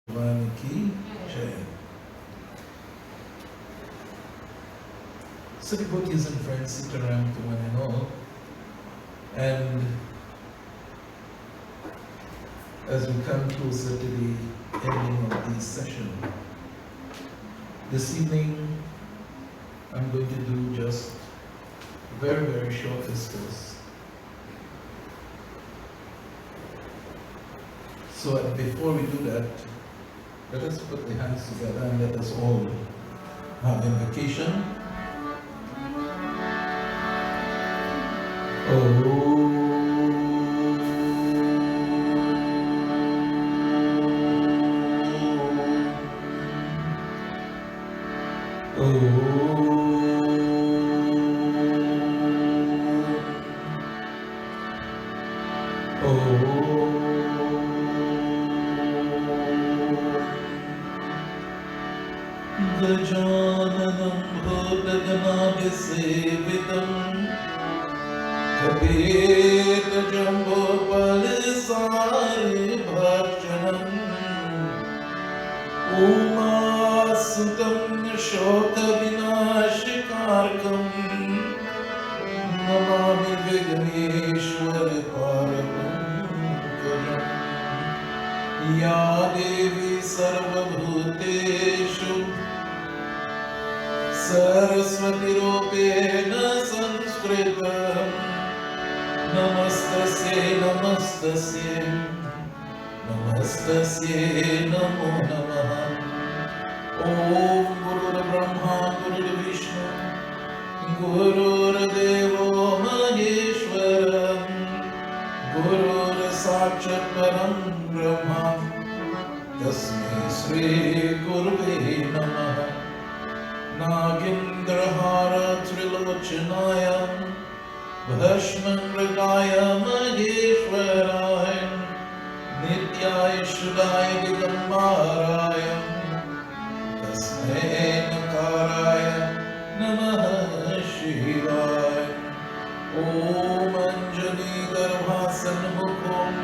भगवान की जय. So devotees and friends, sit around to one and all, and as we come closer to the ending of this session, this evening I'm going to do just a very, very short discourse. So before we do that, let us put the hands together and let us all have invocation. Oh. Gajananam bhodaganabhisevitam Kapeta jambo palisari bhajanam Umasutam shoka vinashikarkam Namami Ganesh Parapankaram Ya Devi Sarvabhuteshu Saraswati Rupena Sanskritam Namastasye Namastasye Namastasye Namo Namaha Om Guru Brahma Guru Vishnu Guru Devo Maheshwaram Guru Sakshat Param Brahma Tasmai Sri Gurve Namaha Nagindrahara Trilochanaya Bhashmangrakaya Maheshwaraya Nityaya Shudaya Digambaraya Tasmai Nakaraya Namaha Shivaya Om Anjali Garbhasan Mukham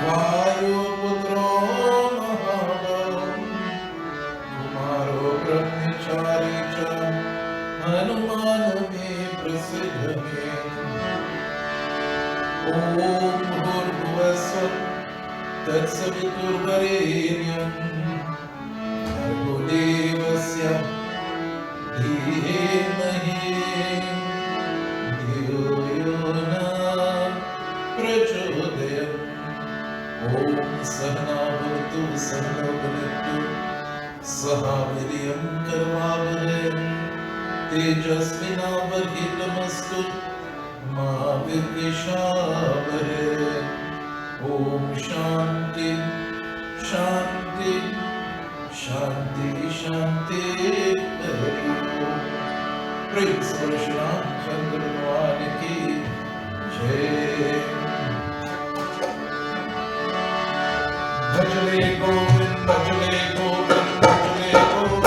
Vayu Putro Mahabhavam Kumaro Brahmachari Cha Hanuman Me Prasidha Me Om Bhurvasva Tatsaviturvarenyam Bhargo Devasya Dhimahi Dhiyo Yona Prachodayam Om Sahana Bhavatu Sahana Bhavatu Saha Viryam Karvavahai Tejasvinavadhitamastu Ma Vidvishavahai Om Shanti Shanti Shanti Shanti Hari Om. Praise Shri Ram Chandra Bhagwan ki Jai. Bhajale Govind, Bhajale Govind, Bhajale Govind.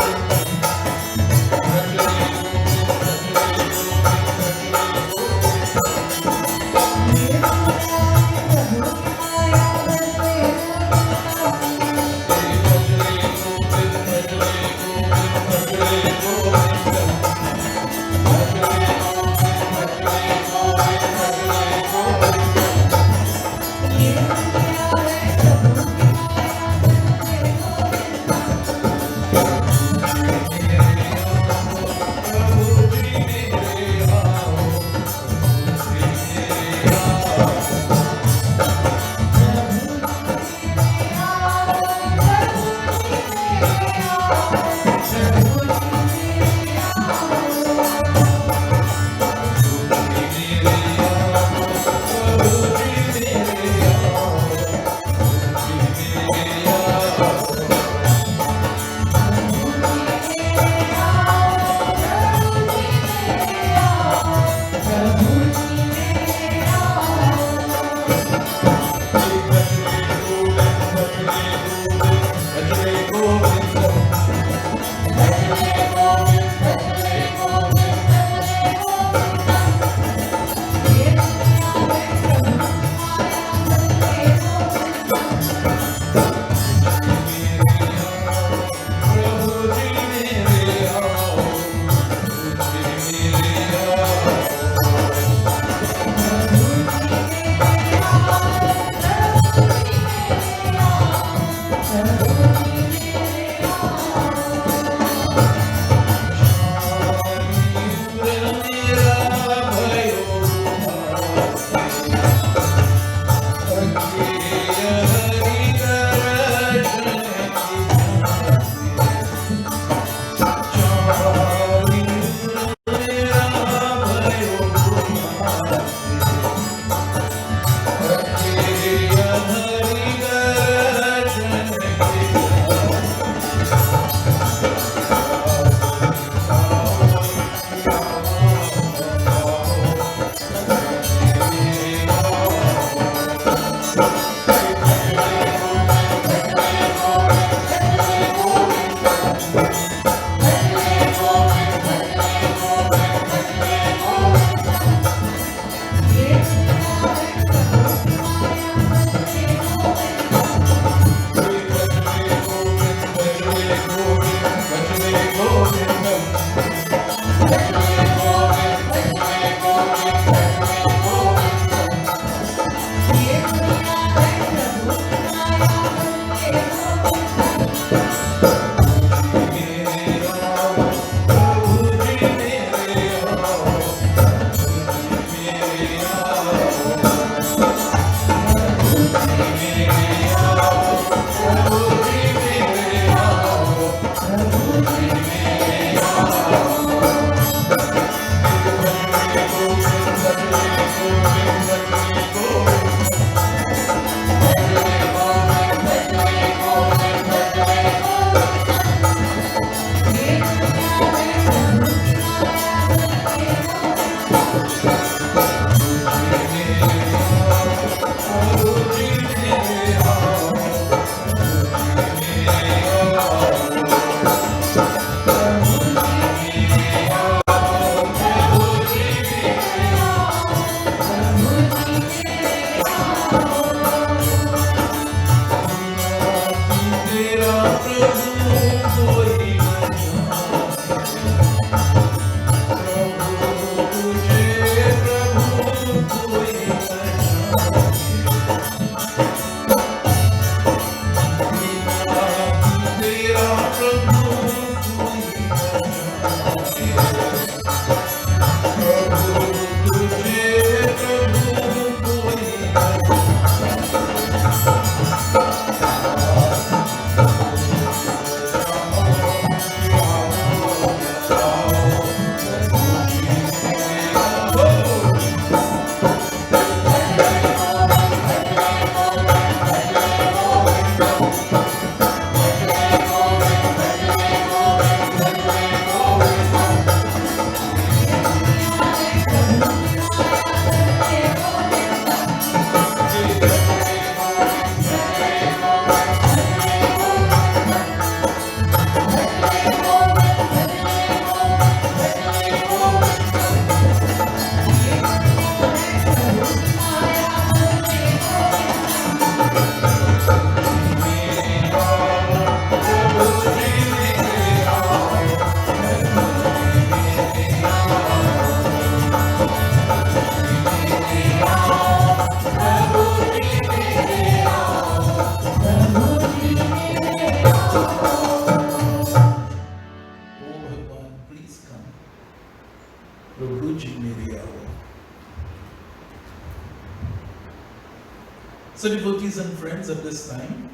So devotees and friends, at this time,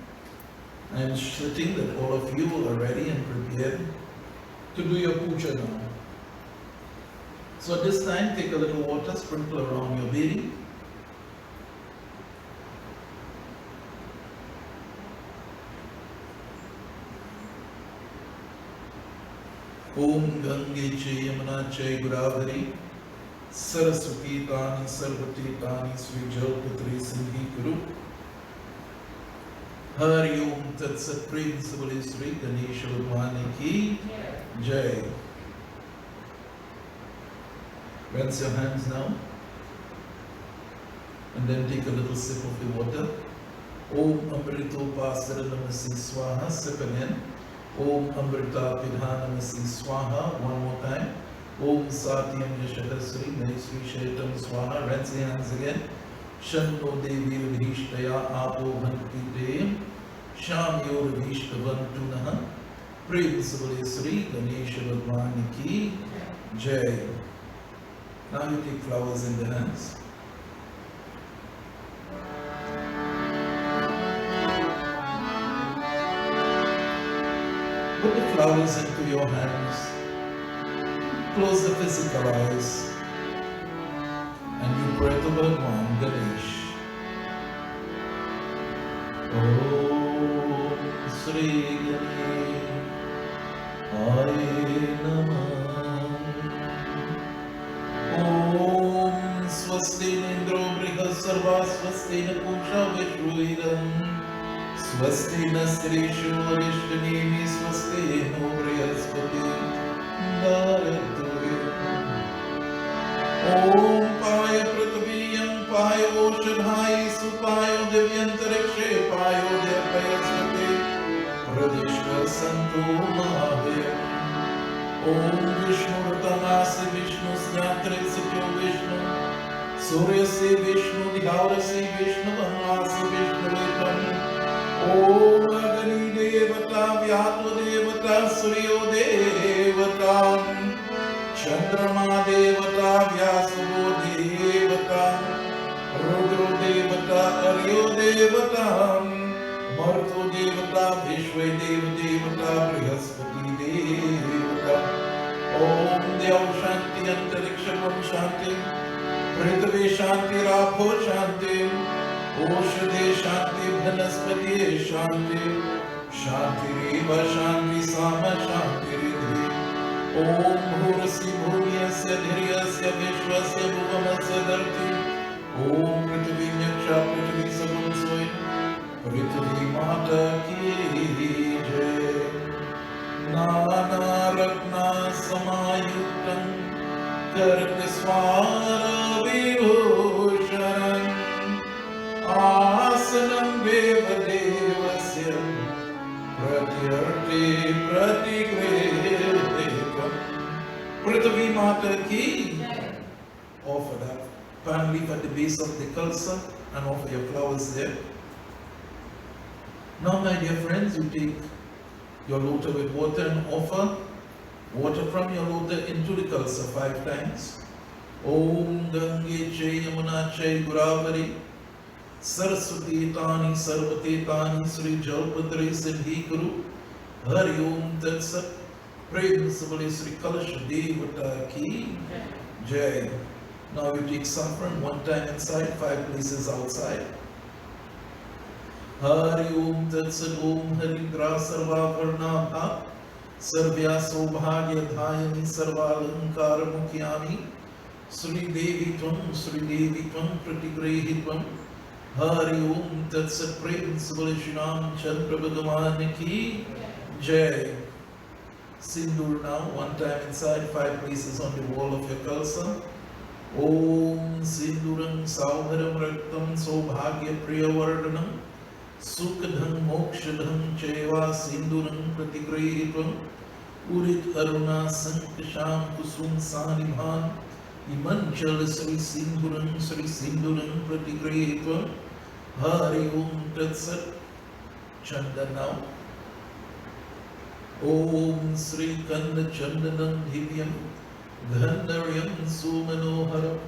I am sitting that all of you are ready and prepared to do your puja now. So at this time, take a little water, sprinkle around your belly. Om Gange Che Yamuna Che Godavari Saraswati Tani Sarvati Tani Sri Jalputri Sindhi Guru Hari Om Tat Sat Principal Sri Ganesh Bhagwan Ki Jai. Rinse your hands now and then take a little sip of the water. Om Amrito Pasara Namasi Swaha. Sip again. Om Amrita Pidhanamasi Swaha. One more time. Om Satyam Yashadasri Naisri Shaitam Swaha. Rinse your hands again. Shanno Devi Vhishtaya Apo Bhantite Shamyor Vishtavantunaha. Principal Sri Ganesh Bhagwan Ki Jai. Now you take flowers in the hands. Put the flowers into your hands. Close the physical eyes. And you pray to Bhagwan Ganesh. Om Sri Ganesh Hare Namah. Om Swasti Indro Briha Sarva Swasti Pusha Vishruidam Swasti Nastrishu Arishthanimi Swasti No Brihaspati Naratuyam. Om Paya Prataviyam Paya Oshadhai Supayo Devyantarikshe Payo Devayasvati Pradishta Santu Mahavya. Om Vishnu Ratanasi Vishnu Snatri Satyo Vishnu Suryasi Vishnu Dhigaurasi Vishnu Vanasi Vishnu Vitam. Om Agni Devata Vyatu Devata Suryo Devata Chandrama Devata Vyasuvo Devata Rudro Devata Aryo Devata Marto Devata Vishwe Devata Brihaspati Devata. Om Dev Shanti Antariksham Shanti Prithvi Shanti Rapho Shanti Oshade Shanti Bhanaspati Shanti Shanti Riva Shanti Sama Shanti Ridhi. Om Bhurasi Bhumyasya Dhiryasya Vishwasya Bhuvamasya Dharti. Om Prithvi Nyaksha Prithvi Sabun Soy Prithvi Mata Ki Jai. Nana Ratna Samayuktam Kartaswara Vibhushanam Asanam Deva Devasya Pratyarti Pratigrevam. Prithvi Mata Ki. Offer that pan leaf at the base of the kalsa and offer your flowers there. Now, my dear friends, you take your lota with water and offer water from your lota into the kalsa 5 times. Om Gange Che Yamuna Che Godavari Saraswati Tani Sarvati Tani Sri Jalputri Sindhi Guru Hari Om Tat Sat Principal Sri Kalasha Devata Ki Jai. Now you take saffron 1 time inside, 5 places outside. Hari Om Tat Sat Om Harindra Sarva Varnabha Sarvya Sobhagya Dhayani Sarva Alankara Mukhyani Sri Devi Tvam Pratigrehi Tvam. Hari Om Tat Sat Principal Shinam Chandra Bhagavan Ki Jai. Sindur now 1 time inside, 5 places on the wall of your kalsa. Om Sinduram Saudharam Raktam Sobhagya Priyavardhanam Sukadham Mokshadham Cheva Sinduram Pratigrehitam Urit Aruna Sankasham Kusum Sanibhan Imanchal Sri Sinduram Pratigrehitam. Hari Om Tat Sat. Chanda now. Om Sri Kanda Chandanam Divyam Gandharyam Sumanoharam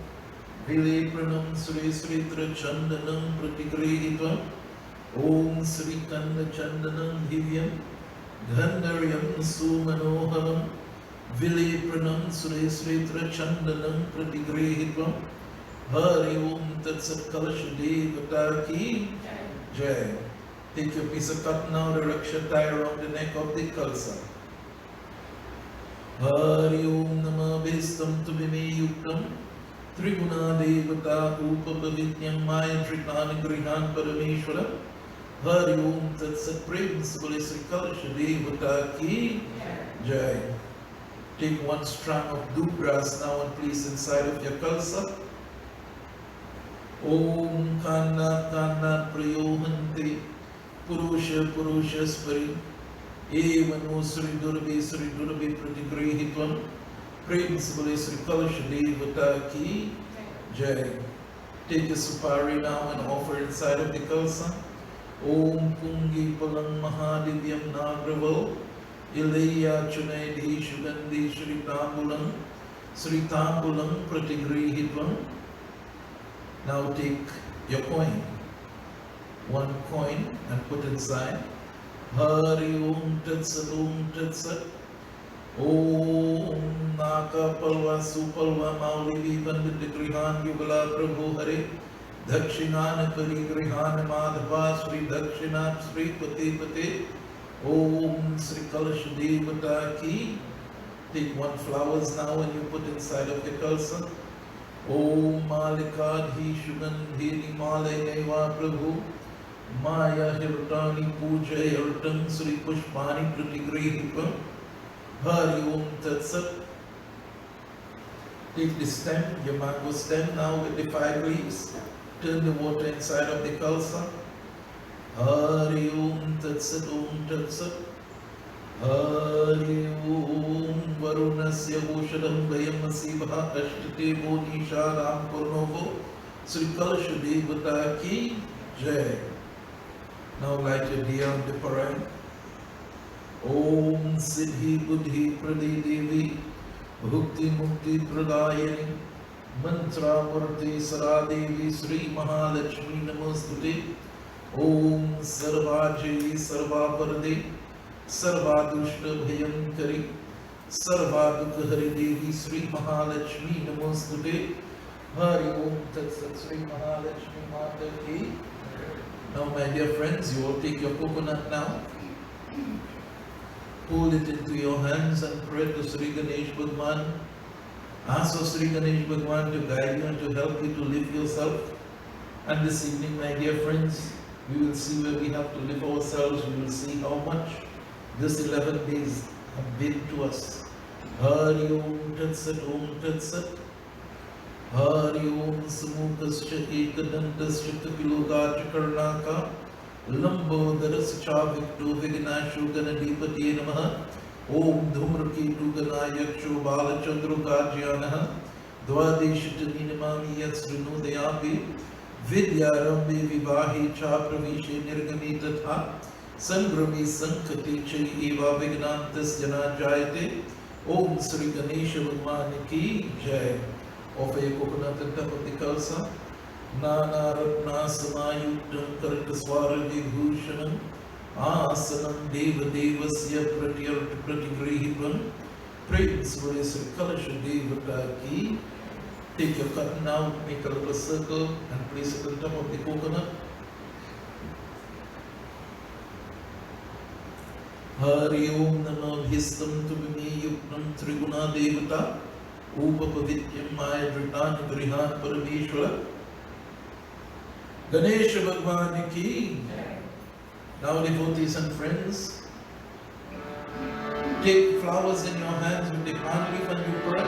Vile pranam Sri Sri Chandanam Pratigrihitvam Om Sri Kanda Chandanam Divyam Gandharyam Sumanoharam Vile pranam Sri Sri Chandanam Pratigrihitvam Hari Om Tat Sat Kalasha Devata Ki Jai. Take your piece of cotton now, the raksha tie around the neck of the kalsa. Hari Om Nama Bestam Tubime Yuktam Triguna Devata Upapavityam Maya Trikani Grihan Parameshwara Hari Om Tat Sat Principal Sri Kalasha Devata Ki Jai. Take one strand of dubras now and place inside of your kalsa. Om Kana Kana Prayohante Purusha Purusha Spari Evanu Sri Durbe Pratigrihitvam Principal Sri Kalasha Devata Ki Jai. Take a supari now and offer inside of the kalsa. Om Pungi Palang Mahadivyam Nagraval Ilaya Chunaydi Shugandhi Sri Tambulam Pratigrihitvam. Now take your coin, one coin, and put inside. Hari Om Tat Sat Om Tat Sat. Om Naka Palva Supalva Mauli Vandit Grihan Yugala Prabhu Hare Dakshinana Parigrihan Madhava Sri Dakshina Sri Pate Pate. Om Sri Kalasha Devata Ki. Take one flowers now and you put inside of the kalsa. Om Malikadhi Shugandhi Malay Neva Prabhu Maya Hirtani Puja Yartam Sri Pushpani Pratigrihitvam Hari Om Tat Sat. Take the stem, your mango stem now with the 5 leaves. Turn the water inside of the kalsa. Hari Om Tat Sat Om Tat Sat. Hari Om Varunasya Voshadam Vayamasivaha Ashtate Vo Nisharam Purnovo Sri Kalasha Devata Ki Jai. Now light your diya on the parang. Om Siddhi Buddhi Pradi Devi Bhukti Mukti Pradayani Mantra Murti Saradevi Sri Mahalakshmi Namostute. Om Sarvaji Sarvaparade Sarvadushta Bhayankari Sarvadukha Hari Devi Sri Mahalakshmi Namostute. Hari Om Tat Sat Sri Mahalakshmi Mata Ki. Now my dear friends, you all take your coconut now. Pull it into your hands and pray to Sri Ganesh Bhagwan. Ask of Sri Ganesh Bhagwan to guide you and to help you to live yourself. And this evening, my dear friends, we will see where we have to live ourselves. We will see how much this 11 days have been to us. Hari Om Tat Sat Om Tat Sat. Hari Om Samukascha Ekadantascha Kapilogacha Karnaka Lambodharascha Vikto Vignashu Ganadipati Namaha. Om Dhumraketu Ganayakshu Balachandru Kajyanaha Dwadeshatanimami Yatsrinudayapi Vidyarambe Vivahi Chapravishe Nirganitatha Sangrami Sankati Chai Eva Vignantas Jana Jayate. Om Sri Ganesha Bhagwan Ki Jai. Offer your coconut on top of the kalsa. Nana Ratna Samayuktam Karataswara Vibhushanam Asanam Deva Devasya Pratigrihitvam Principal Sri Kalasha Devata Ki. Take your cotton now, make a little circle and place it on top of the coconut. Hari Om Namo Bhistam Tubime Yuktam Triguna Devata Upapavityam Maya Dritani Grihan Parameshwara. Ganesh Bhagwan Ki. Now devotees and friends, take flowers in your hands with the palm leaf and you pray.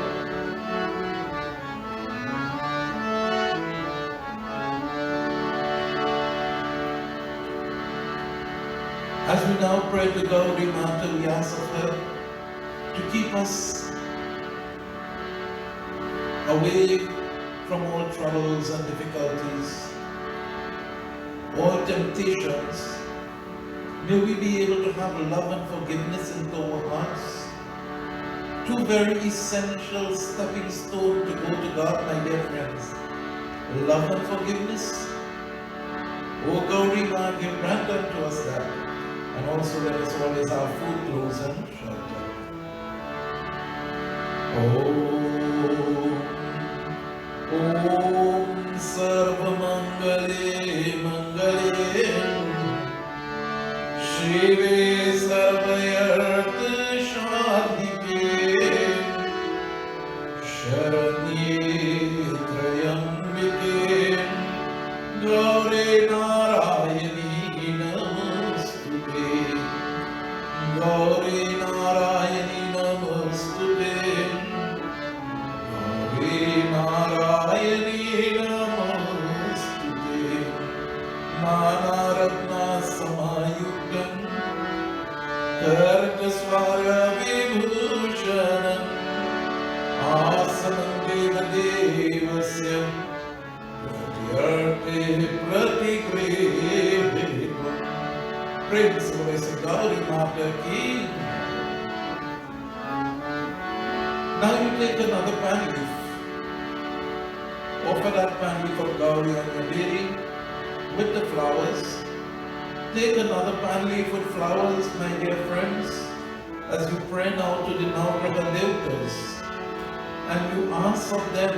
As we now pray to Gauri Mata, we ask of her to keep us away from all troubles and difficulties, all temptations. May we be able to have love and forgiveness into our hearts. Two very essential stepping stones to go to God, my dear friends. love and forgiveness. O Gauri Ma, give grant unto us that, and also let us always have food, clothes, and shelter. Om Sarva Mangale Mangale Shive Sarvayarth Shadhike Sharanye Trayambike Gaure Narayani Namostute Gaure Narayani Namostute Gaure Narayani Namostute Nana Ratna Samayuktam Kartaswara Vibhushanam Asanam Deva Devasyam Pratyarte Pratikre Praise the Lord, Gauri Mata Ki. Now you take another pan leaf. Offer that pan leaf of Gauri on your lady with the flowers. Take another pan leaf with flowers, my dear friends, as you pray now to the Navgraha Devtas, and you ask of them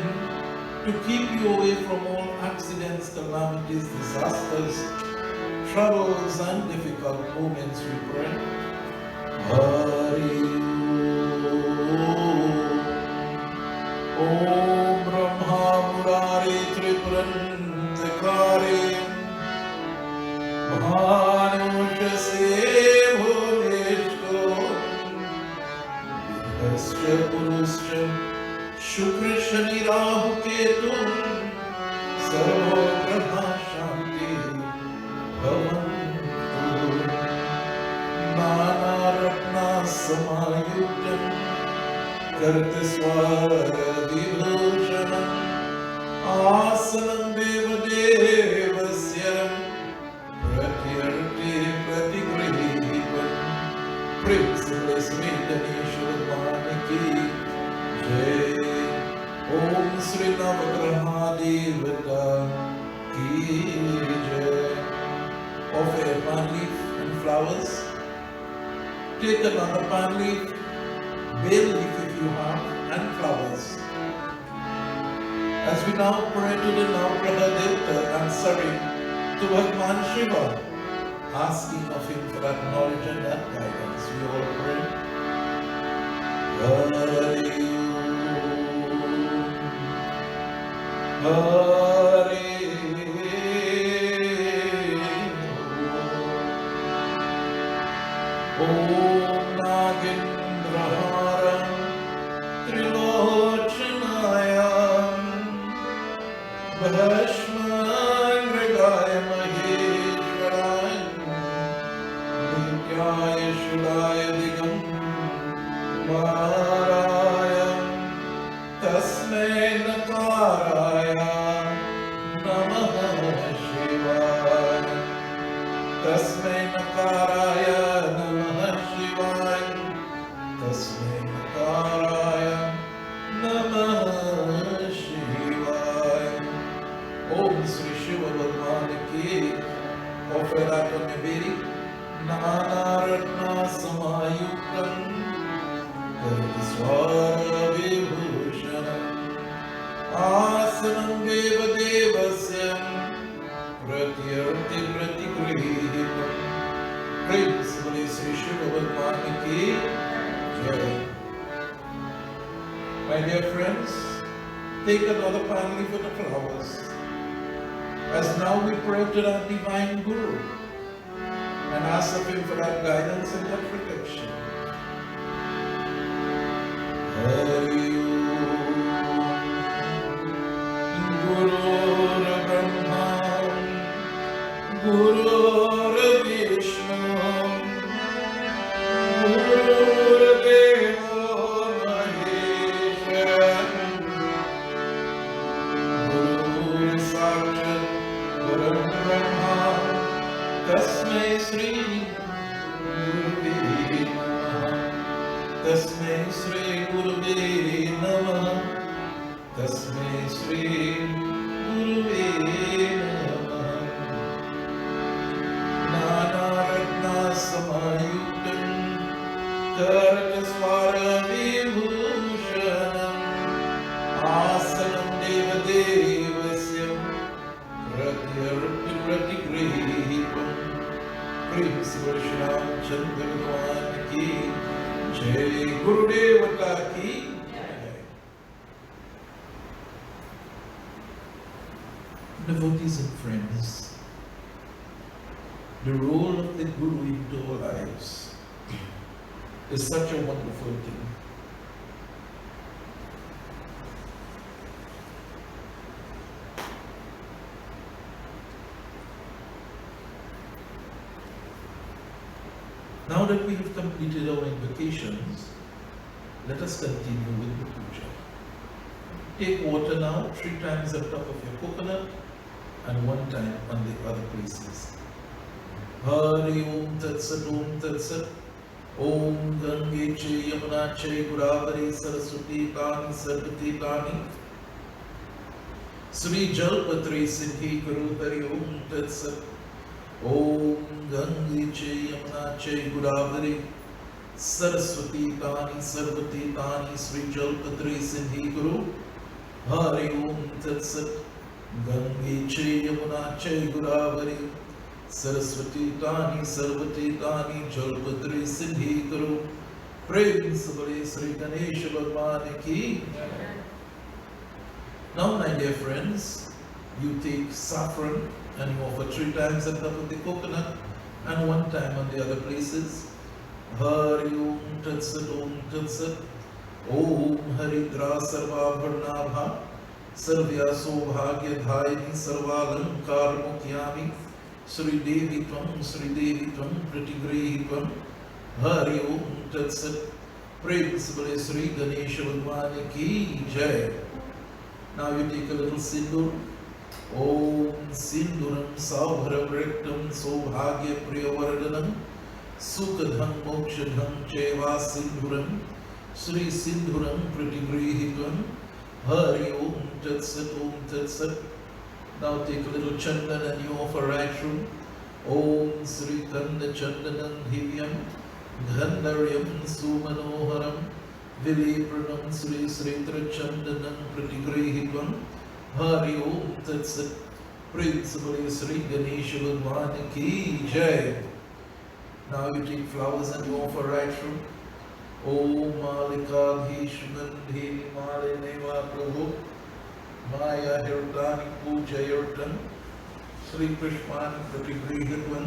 to keep you away from all accidents, calamities, disasters, troubles and difficult moments, we pray. Hari Om Brahma Murari Tripuran Tekari Mahanuja Se Bhuveshko Vidhasya Purusya Shukra Shani Rahu Ketu Sarva Graha Shanti Bhavantu Nana Ratna Samayuktam Kartaswara Vibhushanam Asanam Deva Devasyam Pratyarte Pratigrihitam. Praise the blessed Ganesh Bhagwan Jai. Om Sri Navagraha Devata Ki Jai. Offer a pan leaf and flowers. Take another pan leaf, bay leaf if you have, and flowers. As we now pray to the Navgraha Devta, answering to Bhagwan Shiva, asking of him for that knowledge and that guidance, we all pray. Hari Om, Hari Om Nagendraharam Trilochanayam Bhashmangregaya Maheshwaraya Nityaya Shulaya Digam Maraya Tasmai Nakaraya Namah Shivaya Tasmai Nakaraya Namah Shivaya Tasmai Nakaraya Namah Shivaya. Om Sri Shiva Bhagwan Ki. Offer that on your baby. Nana Ratna Samayuktam Kartaswara Vibhushanam Asanam Deva Devasyam Pratyarte Pratigrihitam. Praise the Lord, Sri Shiva Bhagwan Ki Jai. My dear friends, take another pan leaf with the flowers. As now we pray to that divine Guru and ask of him for that guidance and that protection. Hari Om Guru Brahma Guru Vishnu Guru Deva Maheshwara Guru Sakshat Guru Brahma Tasmai Sri Gurave Namah. Tasmai Sri Gurave Namah. Tasmai Sri Gurave नानारत्ना समायुक्तं करकस्वरविभूषणम् आसनं देवदेवस्य प्रतिगृहीतम् principal Shri Ramchandra भगवान की जय, गुरुदेवता की जय। Devotees and friends, the role of the Guru into our lives is such a wonderful thing. Now that we have completed our invocations, let us continue with the puja. Take water now 3 times on top of your coconut and 1 time on the other places. Hari Om Tat Sat Om Tat Sat Om Gange Che Yamuna Che Godavari Saraswati Tani Sarvati Tani Sri Jalpatre Siddhi Kuru Hari Om Tat Sat Om Gange Che Yamuna Che Godavari Saraswati Tani Sarvati Tani Sri Jalpatre Siddhi Kuru Hari Om Tat Sat Gange Che Yamuna Che Godavari Saraswati Tani Sarvati Tani Jalpatre Siddhi Kuru. Prem se bole Sri Ganesh Bhagwan ki. Now my dear friends, you take saffron and you offer 3 times on top of the coconut and 1 time on the other places. Hari Om Tat Sat Om Tat Sat Om Haridra Sarvabharnabha Sarvya Sobhagya Dhayani Sarvalankar Mukyami Sri Devi Tvam Pratigrehi Tvam Hari Om Tat Sat. Praise Bale Sri Ganesh Bhagwan ki jai. Now you take a little sindur. Om Sinduram Saubharam Rektam Sobhagya Priyavardhanam Sukadham Mokshadham Cheva Sinduram Sri Sinduram Pratigrehitam Hari Om Tat Sat Om Tat Sat. Now take a little chandan and you offer rashram. Om Sri Kanda Chandanam Hivyam Gandharyam Sumanoharam Vilepranam Sri Sritra Chandanam Pratigrehitam Hari Om Tat Sat. Principally Sri Ganesh Bhagwan ki jai. Now you take flowers and you offer rashram. Om Malikadhishmandhi Malineva Prabhu Maya Hirtani Pujayartan Sri Krishman Pratigrehitam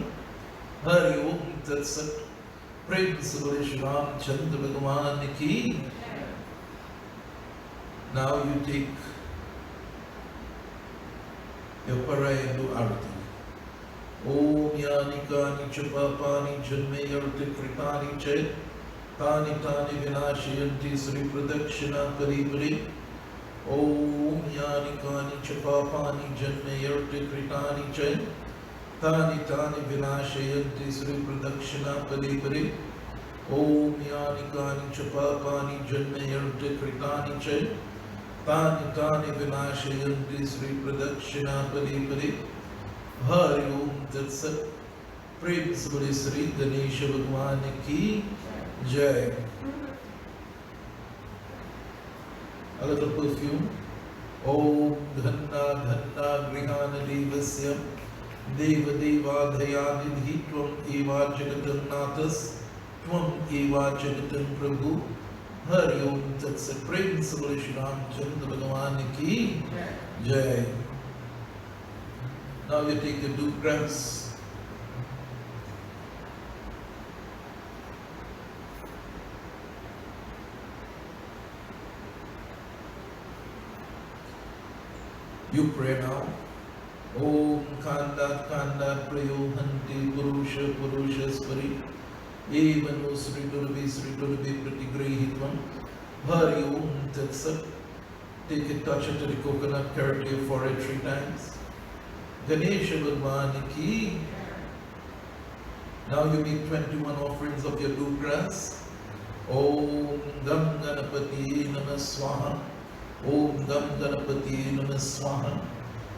Hari Om Tat Sat. Principally Shri Ramchandra Bhagwan ki. Now you take your parai and do arati. Om Yani Kani Chapapani Janme Yarti Kritani Chet Tani Tani Vinashayanti Sri Pradakshina Paripari. Om Yani Kani Chapapani Janme Yarti Kritani Chet Tani Tani Vinashayanti Sri Pradakshina Paripari. Om Yani Kani Chapapani Janme Yarti Kritani Chet Tani Tani Vinashayanti Sri Pradakshina Paripari. Hari Om Tat Sat. Praise Bale Sri Ganesh Bhagwan ki jai. A little perfume. Om Dhanna Dhanna Grihana Devasya Deva Deva Dhayanidhi Tvam Eva Jagatam Nathas Tvam Eva Jagatam Prabhu. Hari Om Tat Sat. Praise Bale Shri Ramchandra Bhagwan ki jai. Now you take your dupe grass. You pray now. Om Kandat Kandat Prayohanti Purusha Purusha Spari Evanu Sri Durvi Pratigrehitam Hari Om Tat Sat. Take a touch into the coconut, carrot your forehead 3 times. Ganesh Bhagwan ki. Now you make 21 offerings of your dupe grass. Om Gam Ganapati Namah Swaha. Om Gam Ganapati Namah Swaha.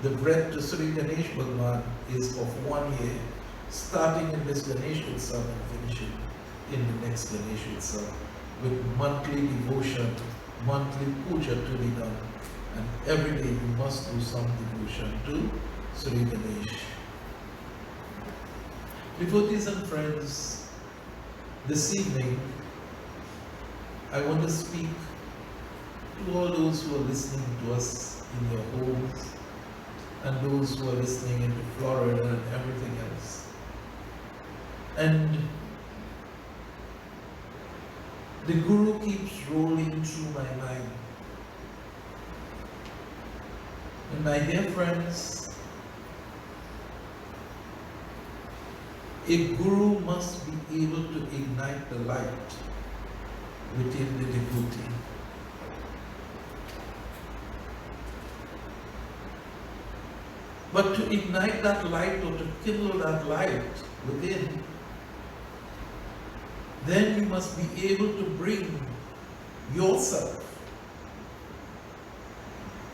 The bread to Sri Ganesh Bhagwan is of 1 year, starting in this Ganesh Utsav and finishing in the next Ganesh Utsav, with monthly devotion, monthly puja to be done, and every day we must do some devotion to Sri Ganesh. Devotees and friends, this evening I want to speak to all those who are listening to us in your homes and those who are listening into Florida and everything else. And the Guru keeps rolling through my mind. And my dear friends, a Guru must be able to ignite the light within the devotee. But to ignite that light or to kindle that light within, then you must be able to bring yourself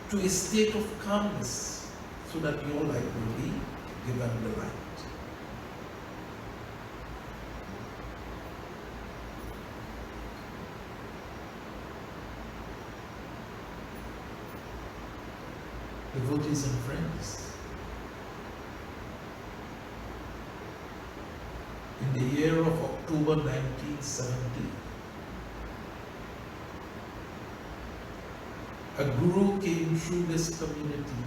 to a state of calmness so that your light will be given the light. Devotees and friends, in the year of October 1970, a Guru came through this community.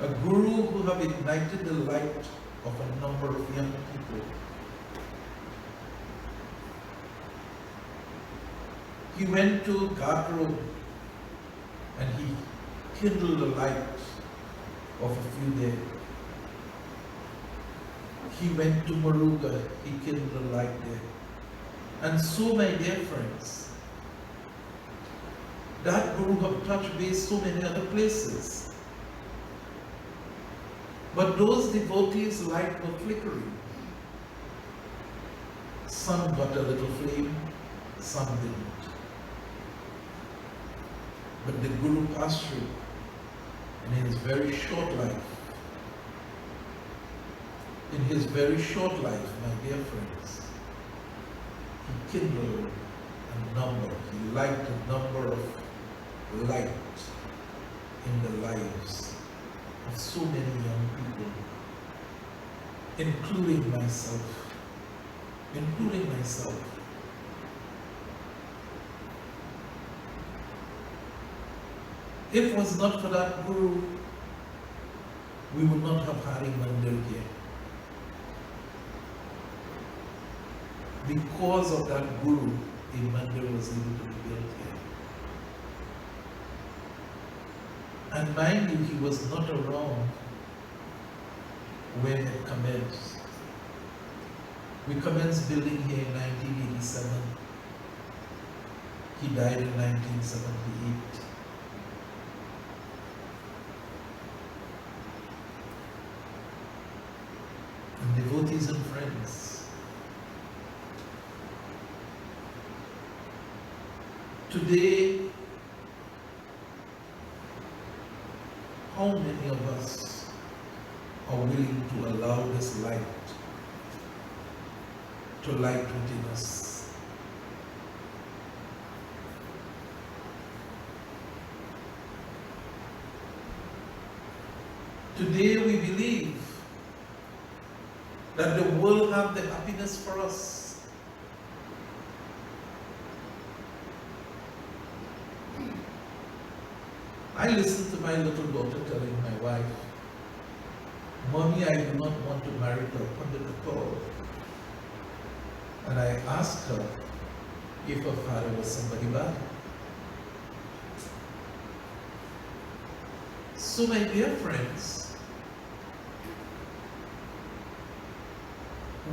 A Guru who have ignited the light of a number of young people. He went to Ghat Road and he kindled the light of a few there. He went to Maruga, he kindled the light there. And so, my dear friends, that Guru have touched base so many other places. But those devotees' light were flickering. Some got a little flame, some didn't. But the Guru passed through, and in his very short life, my dear friends, he kindled a number, he lighted a number of light in the lives of so many young people, including myself. If it was not for that Guru, we would not have had a mandir here. Because of that Guru, a mandir was able to be built here. And mind you, he was not around when it commenced. We commenced building here in 1987. He died in 1978. And devotees and friends, today, how many of us are willing to allow this light to light within us? Today we believe that the world have the happiness for us. I listened to my little daughter telling my wife, "Mommy, I do not want to marry the Pandit at all." And I asked her if her father was somebody bad. So, my dear friends,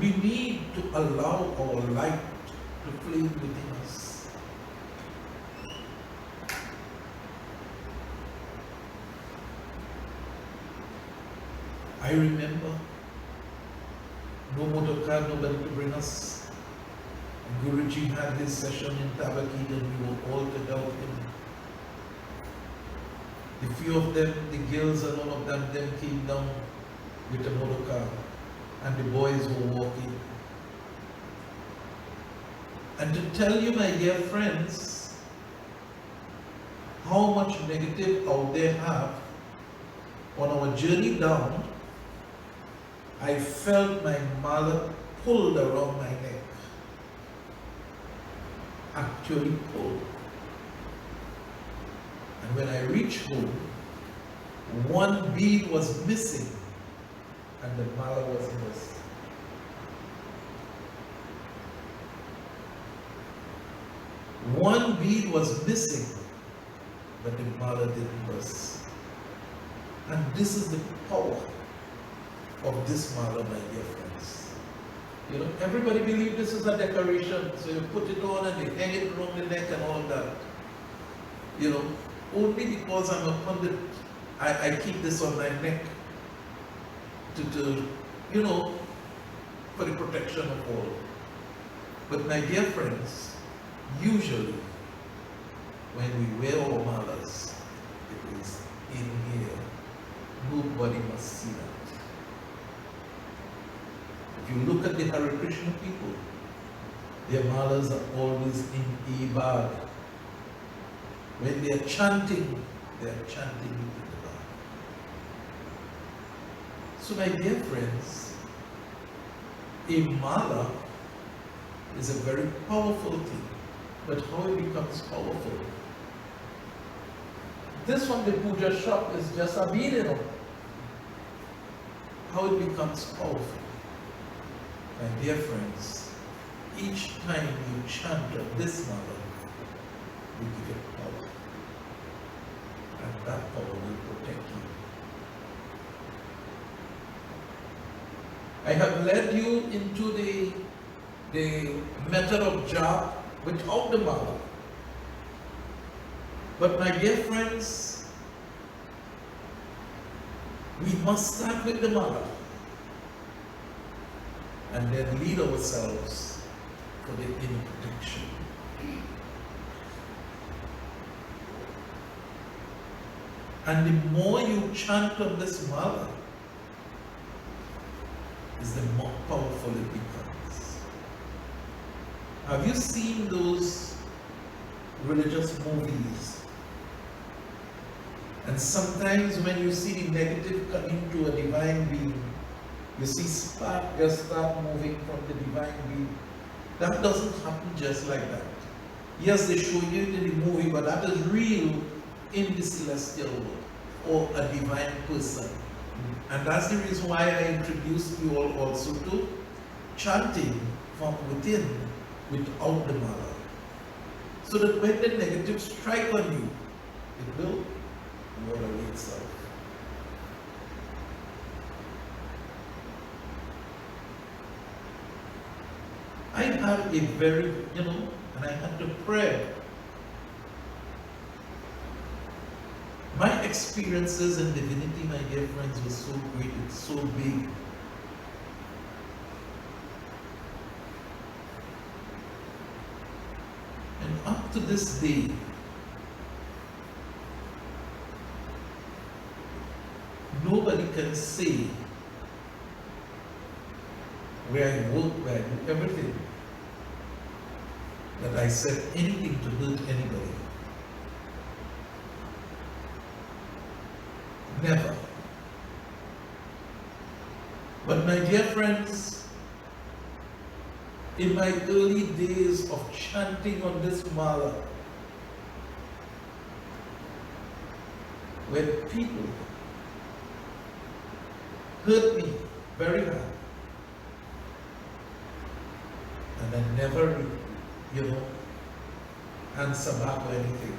we need to allow our light to flame within us. I remember no motor car, nobody to bring us. Guruji had his session in Tabaki and we were all to help him. The few of them, the girls and all of them came down with a motor car, and the boys were walking. And to tell you, my dear friends, how much negative out there have, on our journey down, I felt my mother pulled around my neck. Actually pulled. And when I reached home, one bead was missing and the mala was missing. One bead was missing, but the mala didn't burst. And this is the power of this mala, my dear friends. You know, everybody believes this is a decoration, so you put it on and you hang it around the neck and all that. You know, only because I'm a pundit, I keep this on my neck to you know, for the protection of all. But my dear friends, usually when we wear our malas, it is in here. Nobody must see that. If you look at the Hare Krishna people, their malas are always in a bag. When they are chanting it in the bag. So my dear friends, a mala is a very powerful thing, but how it becomes powerful? This from the puja shop is just a bead, you know. How it becomes powerful? My dear friends, each time you chant this mala, you give it power. And that power will protect you. I have led you into the method of japa without the mala. But my dear friends, we must start with the mala and then lead ourselves for the inner protection. And the more you chant on this mala, is the more powerful it becomes. Have you seen those religious movies? And sometimes when you see the negative coming to a divine being, you see spark just start moving from the divine being. That doesn't happen just like that. Yes, they show you it in the movie, but that is real in the celestial world, or a divine person. And that's the reason why I introduced you all also to chanting from within without the mala. So that when the negative strike on you, it will roll away itself. I had a very, and I had to pray. My experiences in divinity, my dear friends, was so great, it's so big. And up to this day, nobody can say where I work, where I do everything, that I said anything to hurt anybody. Never. But my dear friends, in my early days of chanting on this mala, when people hurt me very hard, and I never, answer back or anything.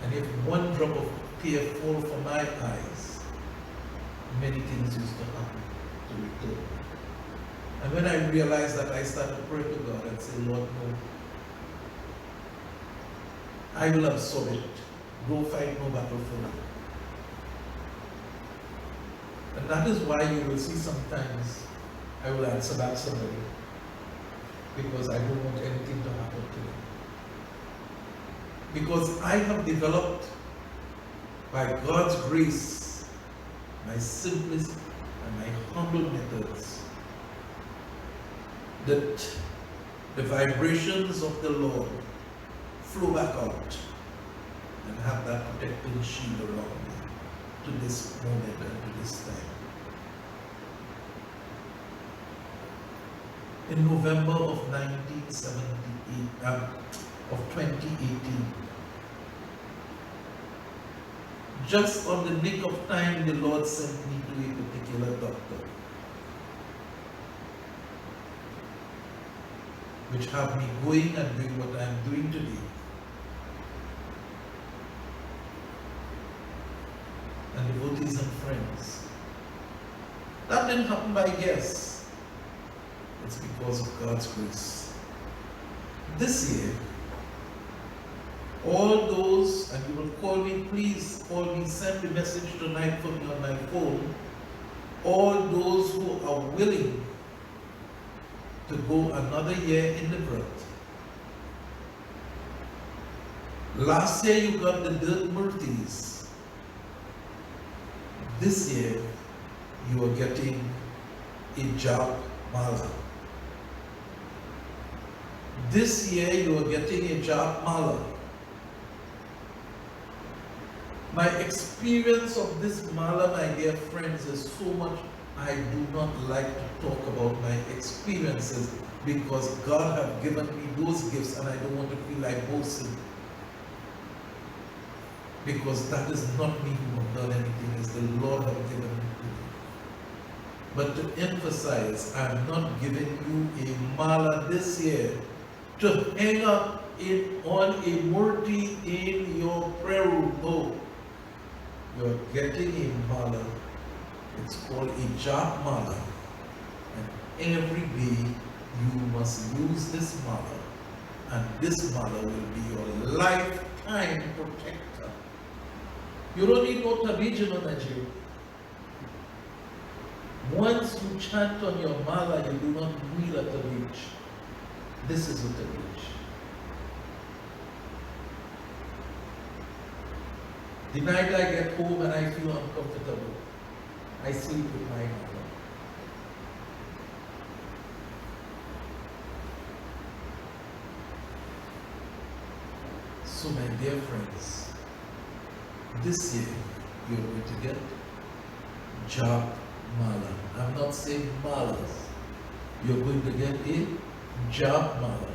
And if one drop of tear fall from my eyes, many things used to happen to return. And when I realized that, I started to pray to God and say, Lord, no. I will absorb it. Go fight no battle for me. And that is why you will see sometimes I will answer back somebody, because I don't want anything to happen to them. Because I have developed by God's grace, my simplest and my humble methods, that the vibrations of the Lord flow back out and have that protecting shield around me to this moment and to this time. In November of 2018, just on the nick of time, the Lord sent me to a particular doctor, which have me going and doing what I am doing today. And devotees and friends, that didn't happen by guess. It's because of God's grace. This year, all those, and you will call me, please call me, send a message tonight for me on my phone, all those who are willing to go another year in the Vrit. Last year you got the dirt murtis. This year you are getting a Jap Mala. This year you are getting a Jap Mala. My experience of this Mala, my dear friends, is so much. I do not like to talk about my experiences because God have given me those gifts and I don't want to feel like boasting. Because that is not me who have done anything, it's the Lord have given me. But to emphasize, I'm not giving you a Mala this year to hang up on a murti in your prayer room. No. You're getting a Mala. It's called a Jap Mala. And every day you must use this Mala. And this Mala will be your lifetime protector. You don't need no tabijin on Nigeria. Once you chant on your Mala, you do not need a tabij. This is a tabij. The night I get home and I feel uncomfortable, I sleep with my Mala. So my dear friends, this year you're going to get Jap Mala. I'm not saying Malas. You're going to get a Jap Mala.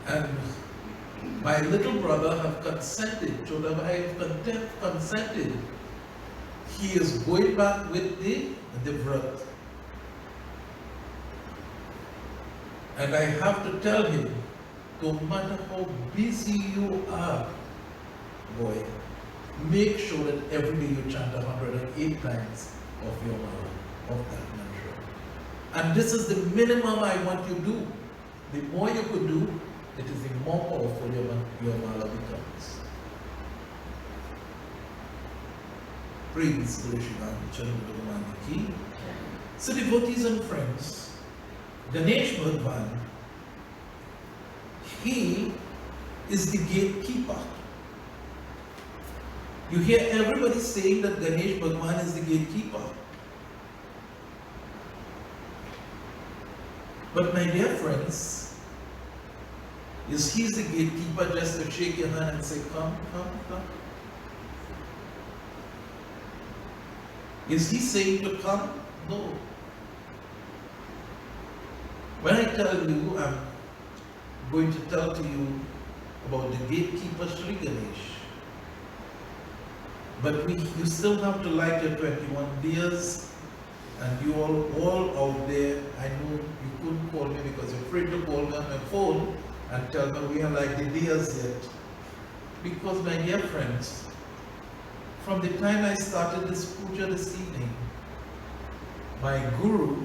And my little brother have consented, to them I have consented. He is going back with the Vrit. And I have to tell him, no matter how busy you are, boy, make sure that every day you chant 108 times of your Mala, of that mantra. And this is the minimum I want you to do. The more you could do, it is the more powerful your Mala becomes. Praise Guru Shivam Chandra Ki. So devotees and friends, Ganesh Bhagwan, he is the gatekeeper. You hear everybody saying that Ganesh Bhagwan is the gatekeeper. But my dear friends, is he the gatekeeper just to shake your hand and say, come, come, come? Is he saying to come? No. When I tell you, I'm going to tell to you about the gatekeeper Sri Ganesh. But you still have to light your 21 beers, and you all out there, I know you couldn't call me because you're afraid to call me on my phone and tell me we are like the deers yet. Because my dear friends, from the time I started this puja this evening, my Guru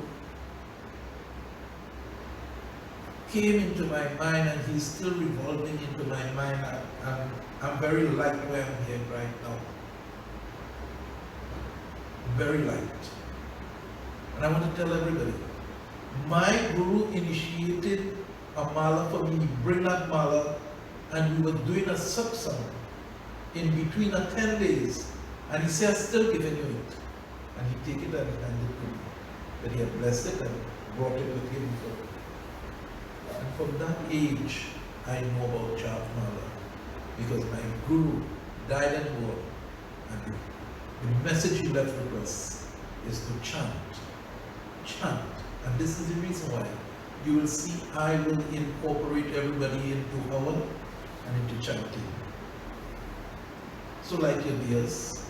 came into my mind and he's still revolving into my mind. I'm very light where I'm here right now. Very light. And I want to tell everybody, my Guru initiated a Mala for me. He bring that Mala and we were doing a satsang. in between 10 days. And he said, I'm still giving you it. And he take it and handed it to me. But he had blessed it and brought it with him. And from that age, I know about Japmala. Because my guru died and gone. And the message he left with us is to chant. Chant. And this is the reason why you will see I will incorporate everybody into Hava and into chanting. So like your dears,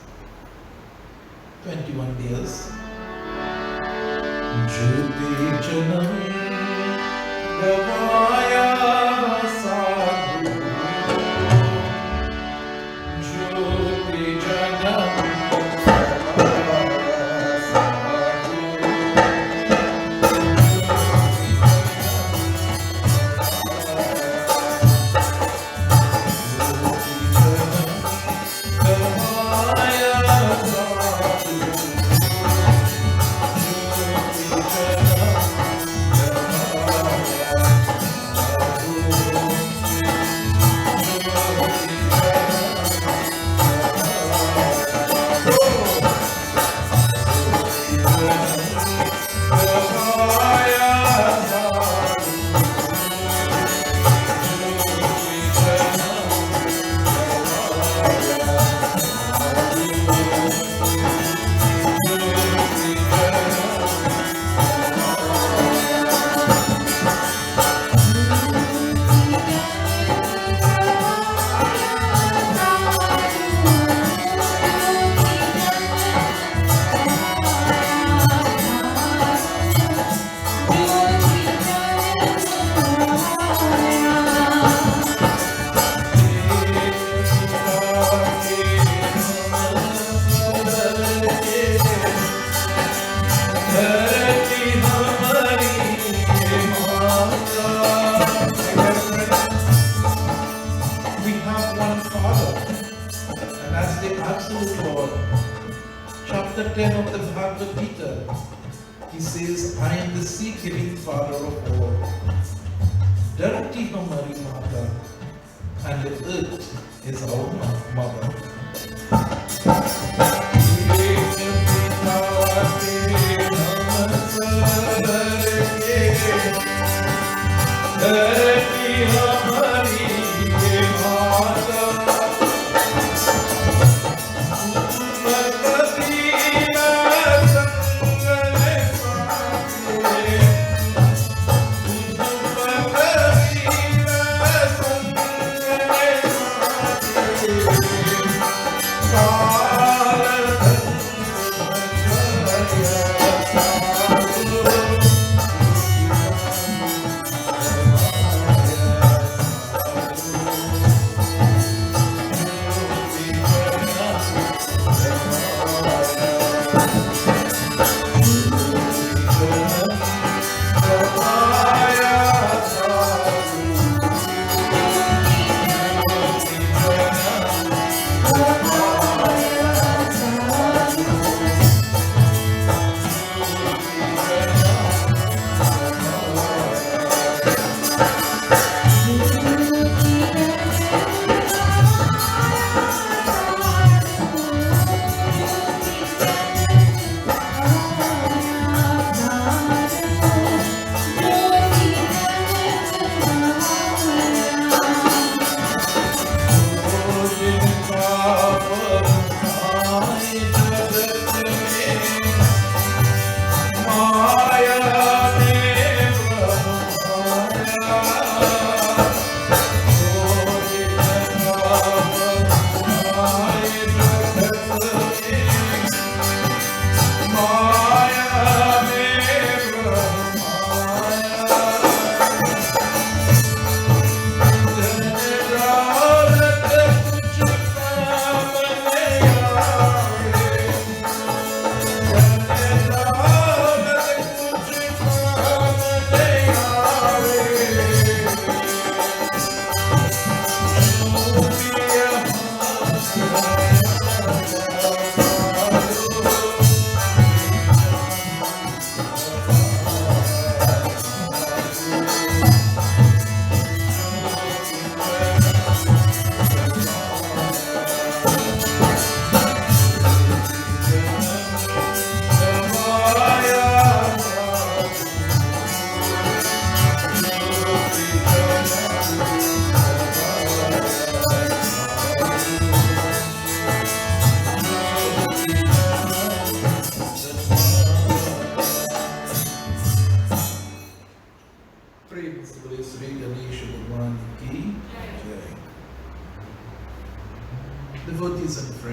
21 days. Jyoti Janami Gavaya Sadhu Jyoti Janami Gavaya Sadhu Chapter 10 of the Bhagavad Gita, he says, I am the seed-giving father of all. Dharati Hamari Mata, and the earth is our mother. Dharati Hamari Mata.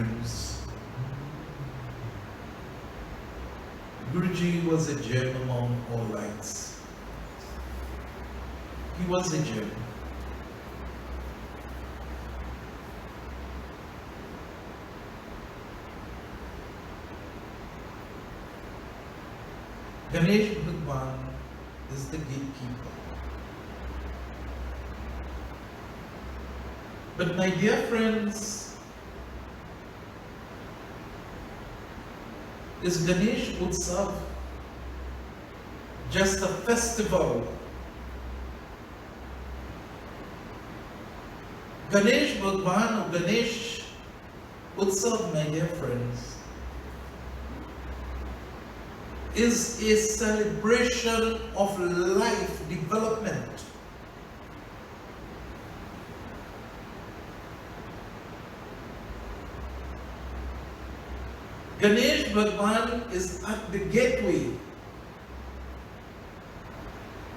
friends, Guruji was a gem among all lights. He was a gem. Ganesh Bhagwan is the gatekeeper. But my dear friends, is Ganesh Utsav just a festival? Ganesh Bhagwan or Ganesh Utsav, my dear friends, is a celebration of life development. Ganesh Bhagwan is at the gateway.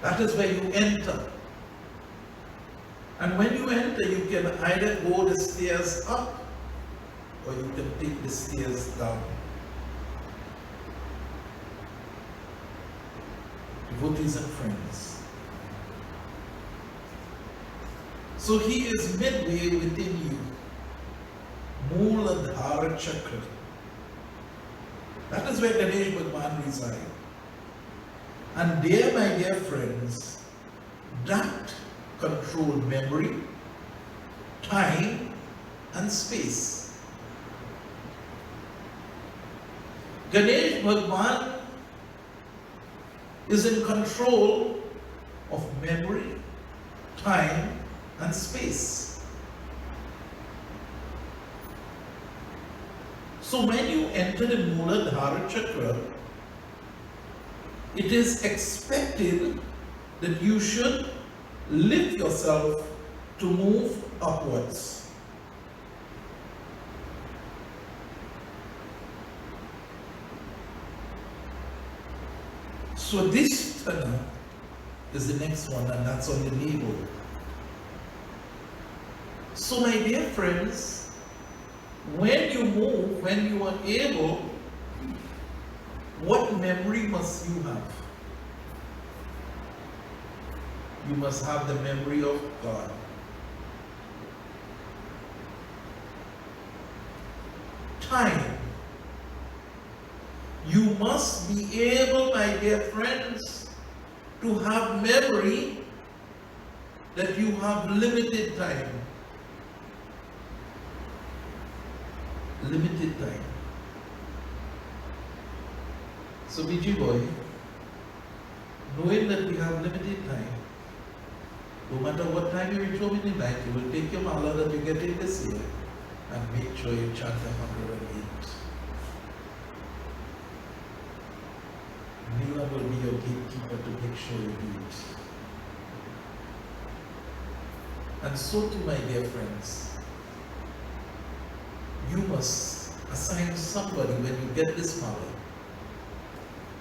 That is where you enter. And when you enter, you can either go the stairs up or you can take the stairs down. Devotees and friends. So he is midway within you. Mooladhara Chakra. That is where Ganesh Bhagwan resides. And there, my dear friends, that controls memory, time, and space. Ganesh Bhagwan is in control of memory, time, and space. So when you enter the Mooladhara Chakra, it is expected that you should lift yourself to move upwards. So this tunnel is the next one, and that's on the navel. So my dear friends, when you move, when you are able, what memory must you have? You must have the memory of God. Time. You must be able, my dear friends, to have memory that you have limited time. Limited time. So BG boy, knowing that we have limited time, no matter what time you reach home in the night, you will take your mala that you get in this year and make sure you chant the 108. Neela will be your gatekeeper to make sure you do it. And so too, my dear friends, you must assign somebody when you get this mala.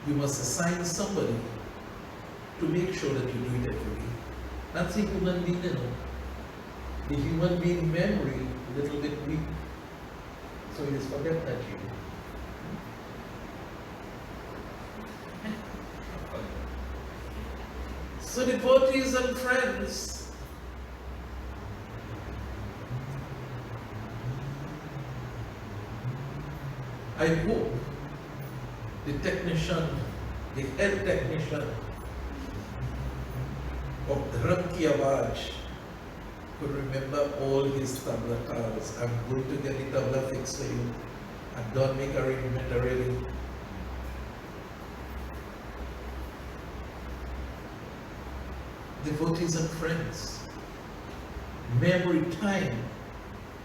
You must assign somebody to make sure that you do it every day. That's a human being, you know. The human being memory a little bit weak. So you just forget that you do. So devotees and friends, I hope the technician, the head technician of Dharam Ki Awaaj could remember all his tabla tals. I'm going to get the tabla fixed for you. And don't make arrangement already. Devotees and friends, memory, time.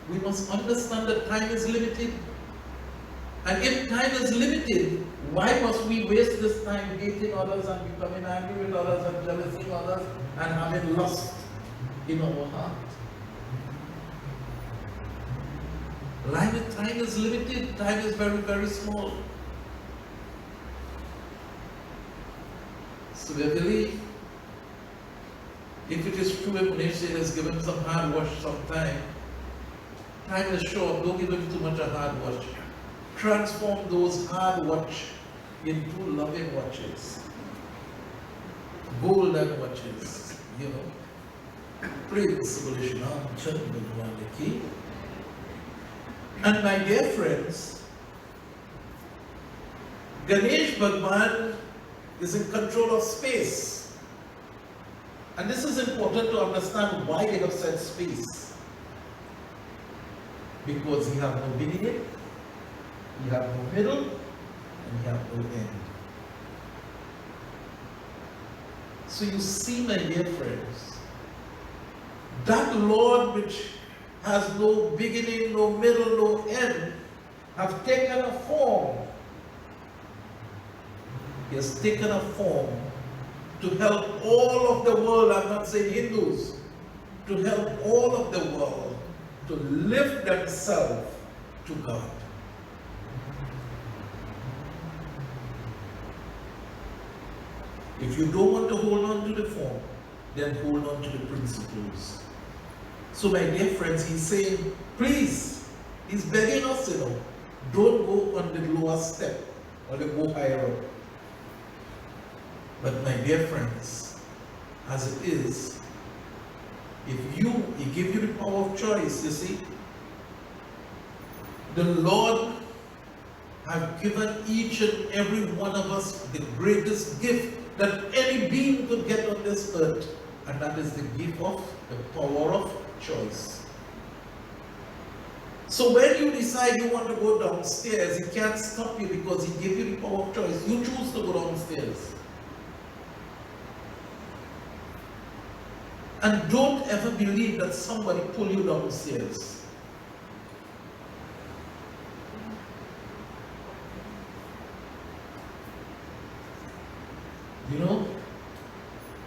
We must understand that time is limited. And if time is limited, why must we waste this time hating others and becoming angry with others and jealousing others and having lust in our heart? Time is limited, time is very, very small. So we believe, if it is true, if nature has given some hard wash some time, Time is short. Don't give him too much a hard watch. Transform those hard watch into loving watches. Golden watches, you know. Principle. And my dear friends, Ganesh Bhagwan is in control of space. And this is important to understand why they have said space. Because he has no beginning, he has no middle, and he has no end. So you see, my dear friends, that Lord which has no beginning, no middle, no end, have taken a form. He has taken a form to help all of the world, I'm not saying Hindus, to help all of the world to lift themselves to God. If you don't want to hold on to the form, then hold on to the principles. So my dear friends, he's saying, please, he's begging us, you know, don't go on the lower step or go higher up. But my dear friends, as it is, if he gives you the power of choice, you see, the Lord have given each and every one of us the greatest gift that any being could get on this earth, and that is the gift of the power of choice. So when you decide you want to go downstairs, he can't stop you because he gave you the power of choice. You choose to go downstairs. And don't ever believe that somebody pull you downstairs. You know,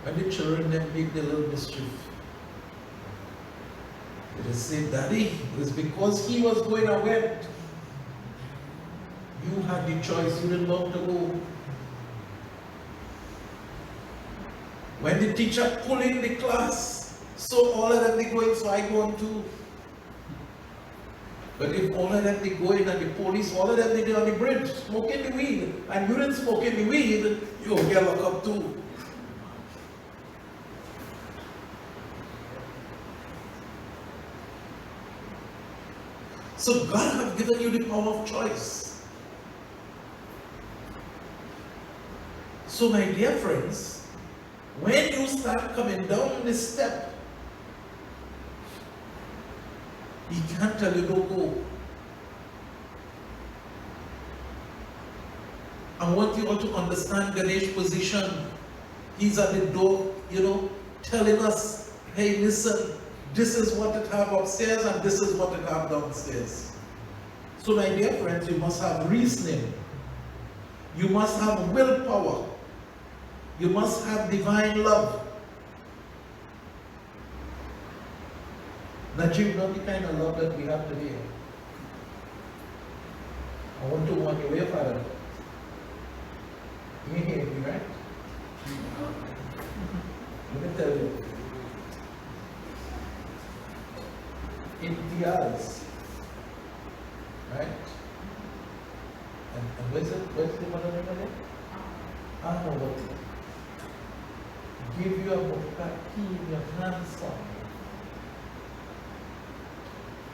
when the children then make their little mischief, they just say, Daddy, it was because he was going away. You had the choice, you didn't want to go. When the teacher pull in the class, so all of them they going, so I go on too. But if all of them they go in and the police, all of them they go on the bridge, smoking the weed, and you didn't smoke the weed, you'll get locked up too. So God has given you the power of choice. So my dear friends, when you start coming down this step, he can't tell you don't go. I want you all to understand Ganesh's position. He's at the door, you know, telling us, hey, listen, this is what it have upstairs and this is what it have downstairs. So my dear friends, you must have reasoning. You must have willpower. You must have divine love. Najib, not the kind of love that we have today. I want to walk away, Father. You hear me, right? Let me tell you. Imtiaz, right? And where's the mother name again? Anawati. Give you a mukaki in your hands, son.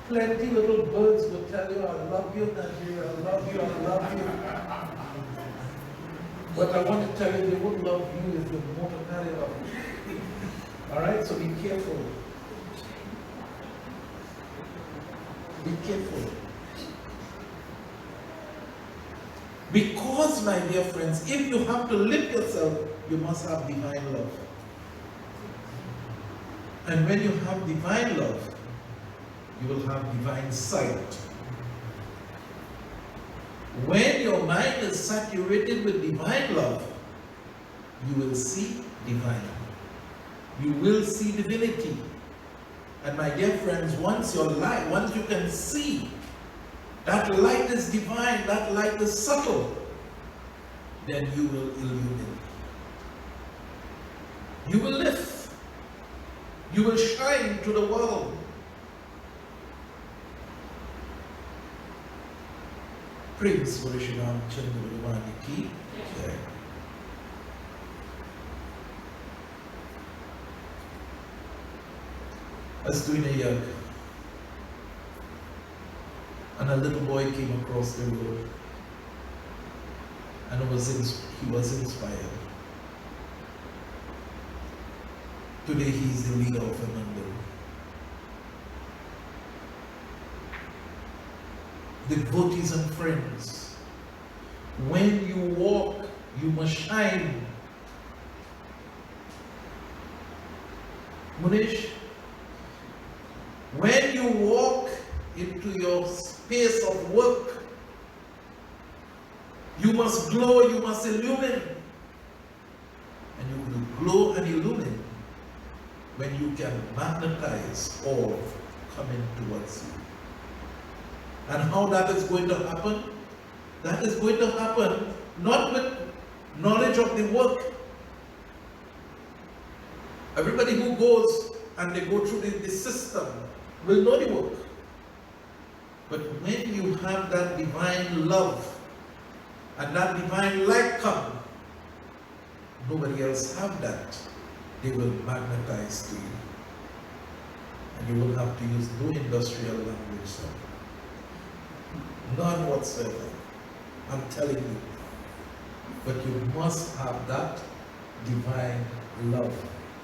Plenty little birds will tell you, I love you, Nigeria, I love you, I love you. But I want to tell you, they won't love you if you're more carry love. Alright, so be careful. Be careful. Because, my dear friends, if you have to lift yourself, you must have divine love. And when you have divine love, you will have divine sight. When your mind is saturated with divine love, you will see divine. You will see divinity. And my dear friends, once you can see that light is divine, that light is subtle, then you will illuminate. You will lift. You will shine to the world. प्रेम से श्री रामचंद्र भगवान की जय। I was doing a yagna, and a little boy came across the road, and he was inspired. Today he is the leader of a mandal. Devotees and friends, when you walk, you must shine. Ganesh, when you walk into your space of work, you must glow, you must illumine. And you will glow and illumine when you can magnetize all coming towards you. And how that is going to happen? That is going to happen not with knowledge of the work. Everybody who goes and they go through the system will know the work. But when you have that divine love and that divine light come, nobody else have that. They will magnetize to you. And you will have to use no industrial language, sir. None whatsoever. I'm telling you. But you must have that divine love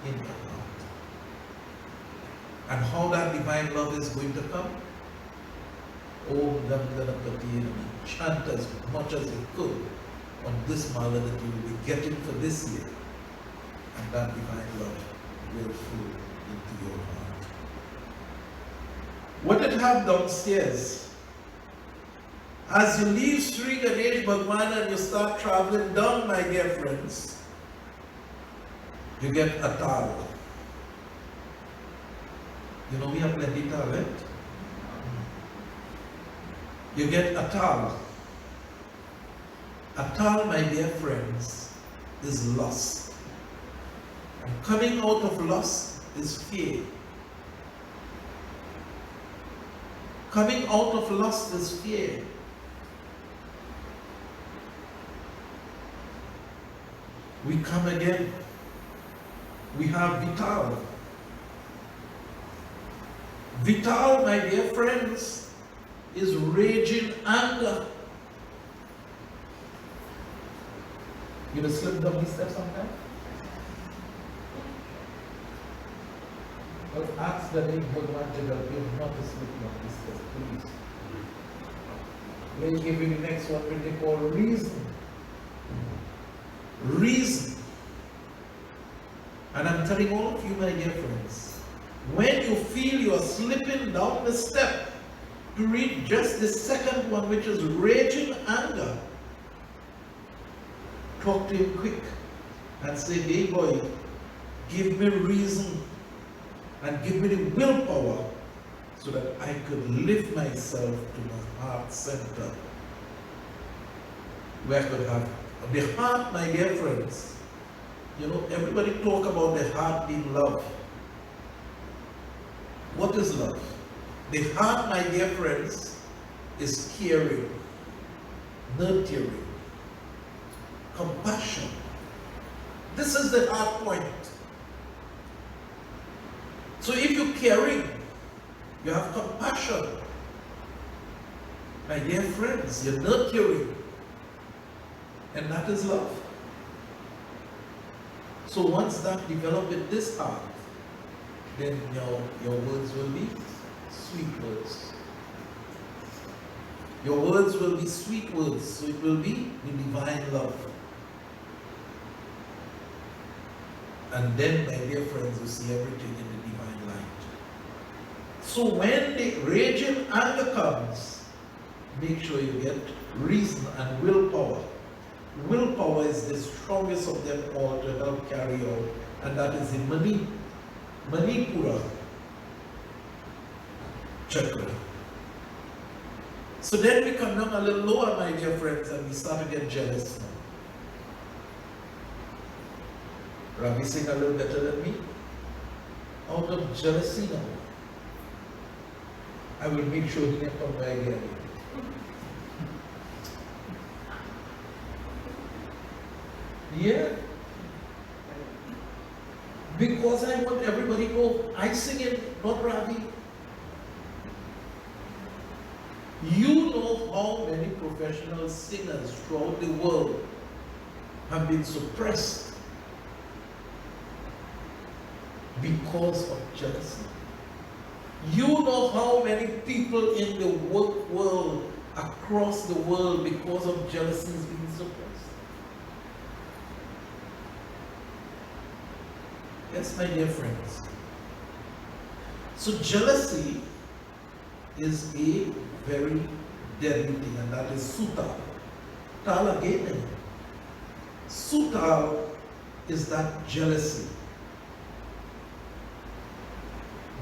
in your heart. And how that divine love is going to come? Oh, chant as much as you could on this mala that you will be getting for this year. And that divine love will flow into your heart. What it have downstairs, as you leave Sri Ganesh Bhagwan and you start traveling down, my dear friends, you get a tal. You know we have plenty of talent. You get a tal. A tal, my dear friends, is lust. And coming out of lust is fear. Coming out of lust is fear. We come again. We have vital. Vital, my dear friends, is raging anger. You will slip down these steps sometime? Well, ask the name Bhagwan Jagal, you not to slip down these steps, please. Let me give you the next one, which they call reason. Reason. And I'm telling all of you, my dear friends, when you feel you are slipping down the step, to read just the second one, which is raging anger, talk to him quick and say, hey boy, give me reason and give me the willpower so that I could lift myself to my heart center, where I could have the heart, my dear friends. You know, everybody talk about the heart being love. What is love? The heart, my dear friends, is caring, nurturing, compassion. This is the heart point. So if you're caring, you have compassion, my dear friends, you're nurturing, and that is love. So once that develops in this heart, then your words will be sweet words. Your words will be sweet words, so it will be the divine love. And then, my dear friends, you see everything in the divine light. So when the raging anger comes, make sure you get reason and willpower. Willpower is the strongest of them all to help carry out, and that is the Manipura chakra. So then we come down a little lower, my dear friends, and we start to get jealous now. Ravi sing a little better than me. Out of jealousy now, I will make sure he can come back again. Yeah. Because I want everybody to know I sing it, not Ravi. You know how many professional singers throughout the world have been suppressed because of jealousy. You know how many people in the work world, across the world, because of jealousy is being suppressed. Yes, my dear friends. So jealousy is a very deadly thing, and that is sutal. Tal again. Sutal is that jealousy.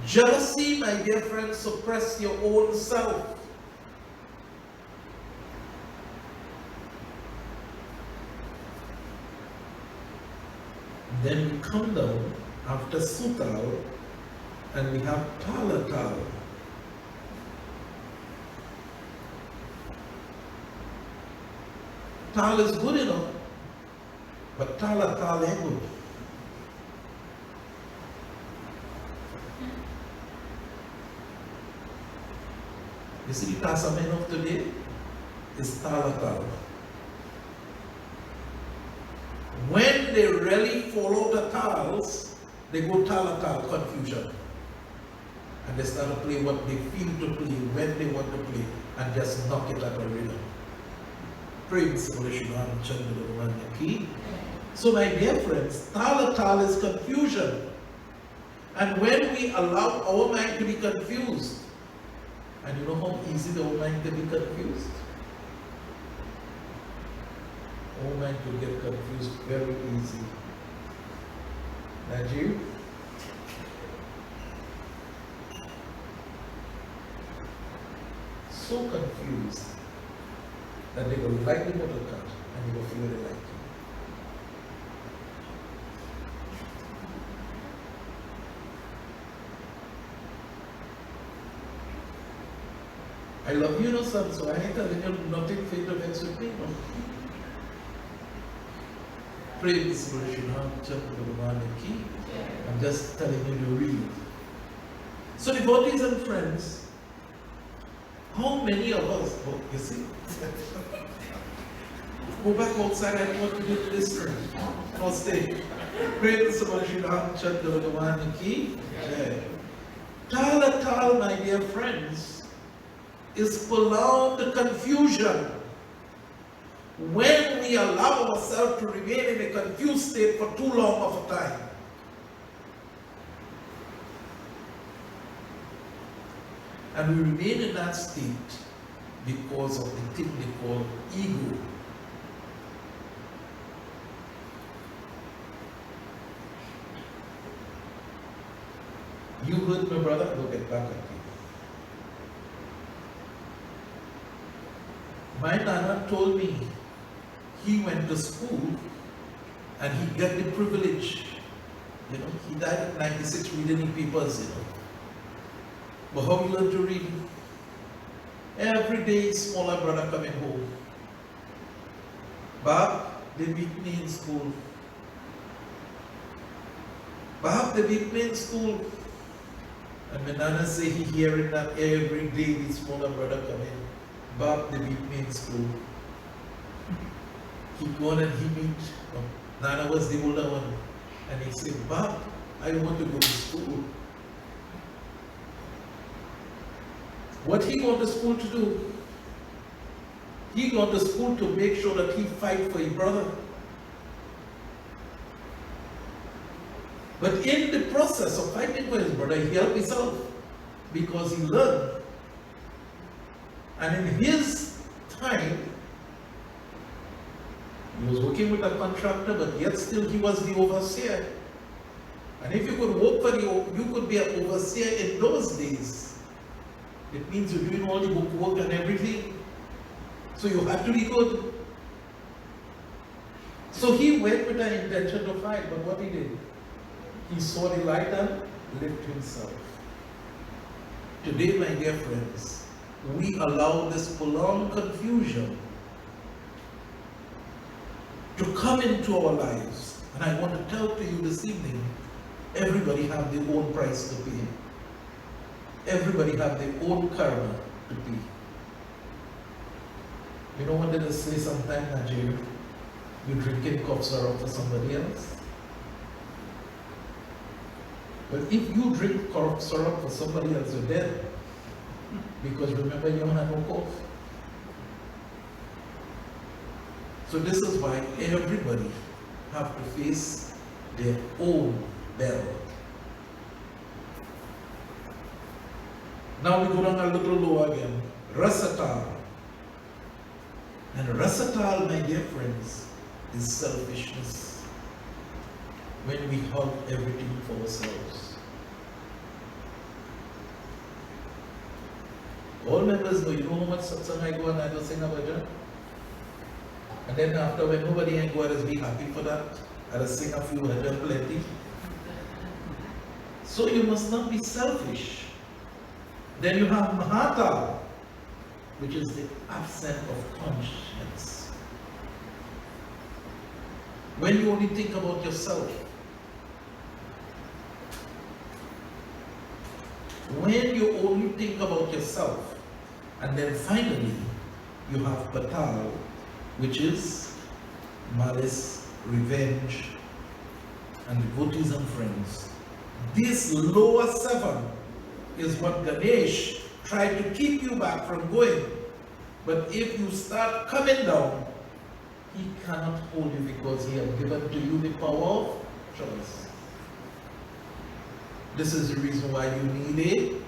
Jealousy, my dear friends, suppress your own self. Then we come down after sutal and we have talatal. Tal is good enough, but talatal ain't good. You see the Testament of today is talatal. When they really follow the tals, they go talatal, confusion. And they start to play what they feel to play, when they want to play, and just knock it at a rhythm. Praise the Lord. So my dear friends, talatal is confusion. And when we allow our mind to be confused, and you know how easy our mind can be confused? Our mind can get confused very easy. Najib? So confused that they will like the motor car and they will feel they like you. I love you, no son, so I ain't telling you nothing for you to vex with me, no. Praise the Lord. I'm just telling you to read. So devotees and friends, how many of us, oh, you see, go back outside, I don't want to do this room. No, stay. Praise the Lord. Tal, my dear friends, is prolonged confusion. When we allow ourselves to remain in a confused state for too long of a time. And we remain in that state because of the thing they call ego. You heard my brother? Go get back at you. My Nana told me he went to school and he got the privilege. You know, he died at 96 reading in papers, you know. But how he learned to read? Every day, smaller brother coming home. Bob, they beat me in school. Bob, they beat me in school. And my Nana say he hearing that every day, the smaller brother coming. Bob, they beat me in school. He gone and he meet, Nana was the older one. And he said, Bob, I want to go to school. What he gone to school to do? He gone to school to make sure that he fight for his brother. But in the process of fighting for his brother, he helped himself because he learned. And in his time, he was working with a contractor, but yet still he was the overseer. And if you could work for you could be an overseer in those days. It means you're doing all the book work and everything. So you have to be good. So he went with the intention to fight, but what he did? He saw the light and lifted himself. Today, my dear friends, we allow this prolonged confusion to come into our lives. And I want to tell to you this evening, everybody have their own price to pay. Everybody have their own karma to pay. You know what they say sometimes, Nigeria? You drinking cough syrup for somebody else. But if you drink cough syrup for somebody else, you're dead. Because remember, you don't have no cough. So this is why everybody have to face their own bell. Now we go down a little lower again. Rasatal. And rasatal, my dear friends, is selfishness. When we hold everything for ourselves. All members know, you know how much satsang I go and I don't sing about that? And then after, when nobody ain't go, I just be happy for that. I just sing a few hundred plenty. So you must not be selfish. Then you have Mahata, which is the absence of conscience. When you only think about yourself. When you only think about yourself. And then finally, you have Patal, which is malice, revenge, and devotees and friends. This lower seven is what Ganesh tried to keep you back from going. But if you start coming down, he cannot hold you because he has given to you the power of choice. This is the reason why you need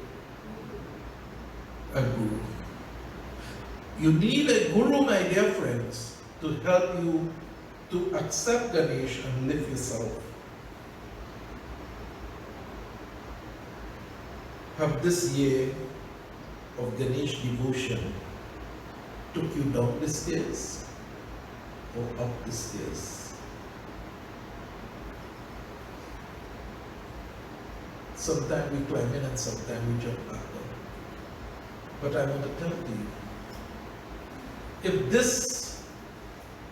a guru. You need a guru, my dear friends, to help you to accept Ganesh and live yourself. Have this year of Ganesh devotion took you down the stairs or up the stairs? Sometimes we climb in and sometimes we jump back down. But I want to tell you, if this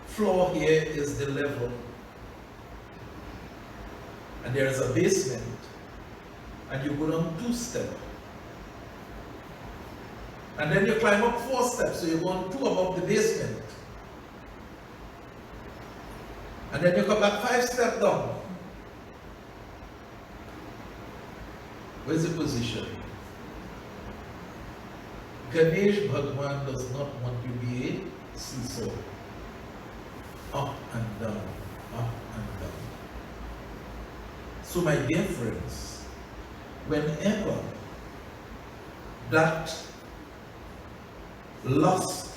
floor here is the level and there is a basement and you go down 2 steps and then you climb up 4 steps, so you go on 2 above the basement and then you come back 5 steps down. Where's the position? Ganesh Bhagwan does not want you to be a seesaw. Up and down, up and down. So my dear friends, whenever that lust,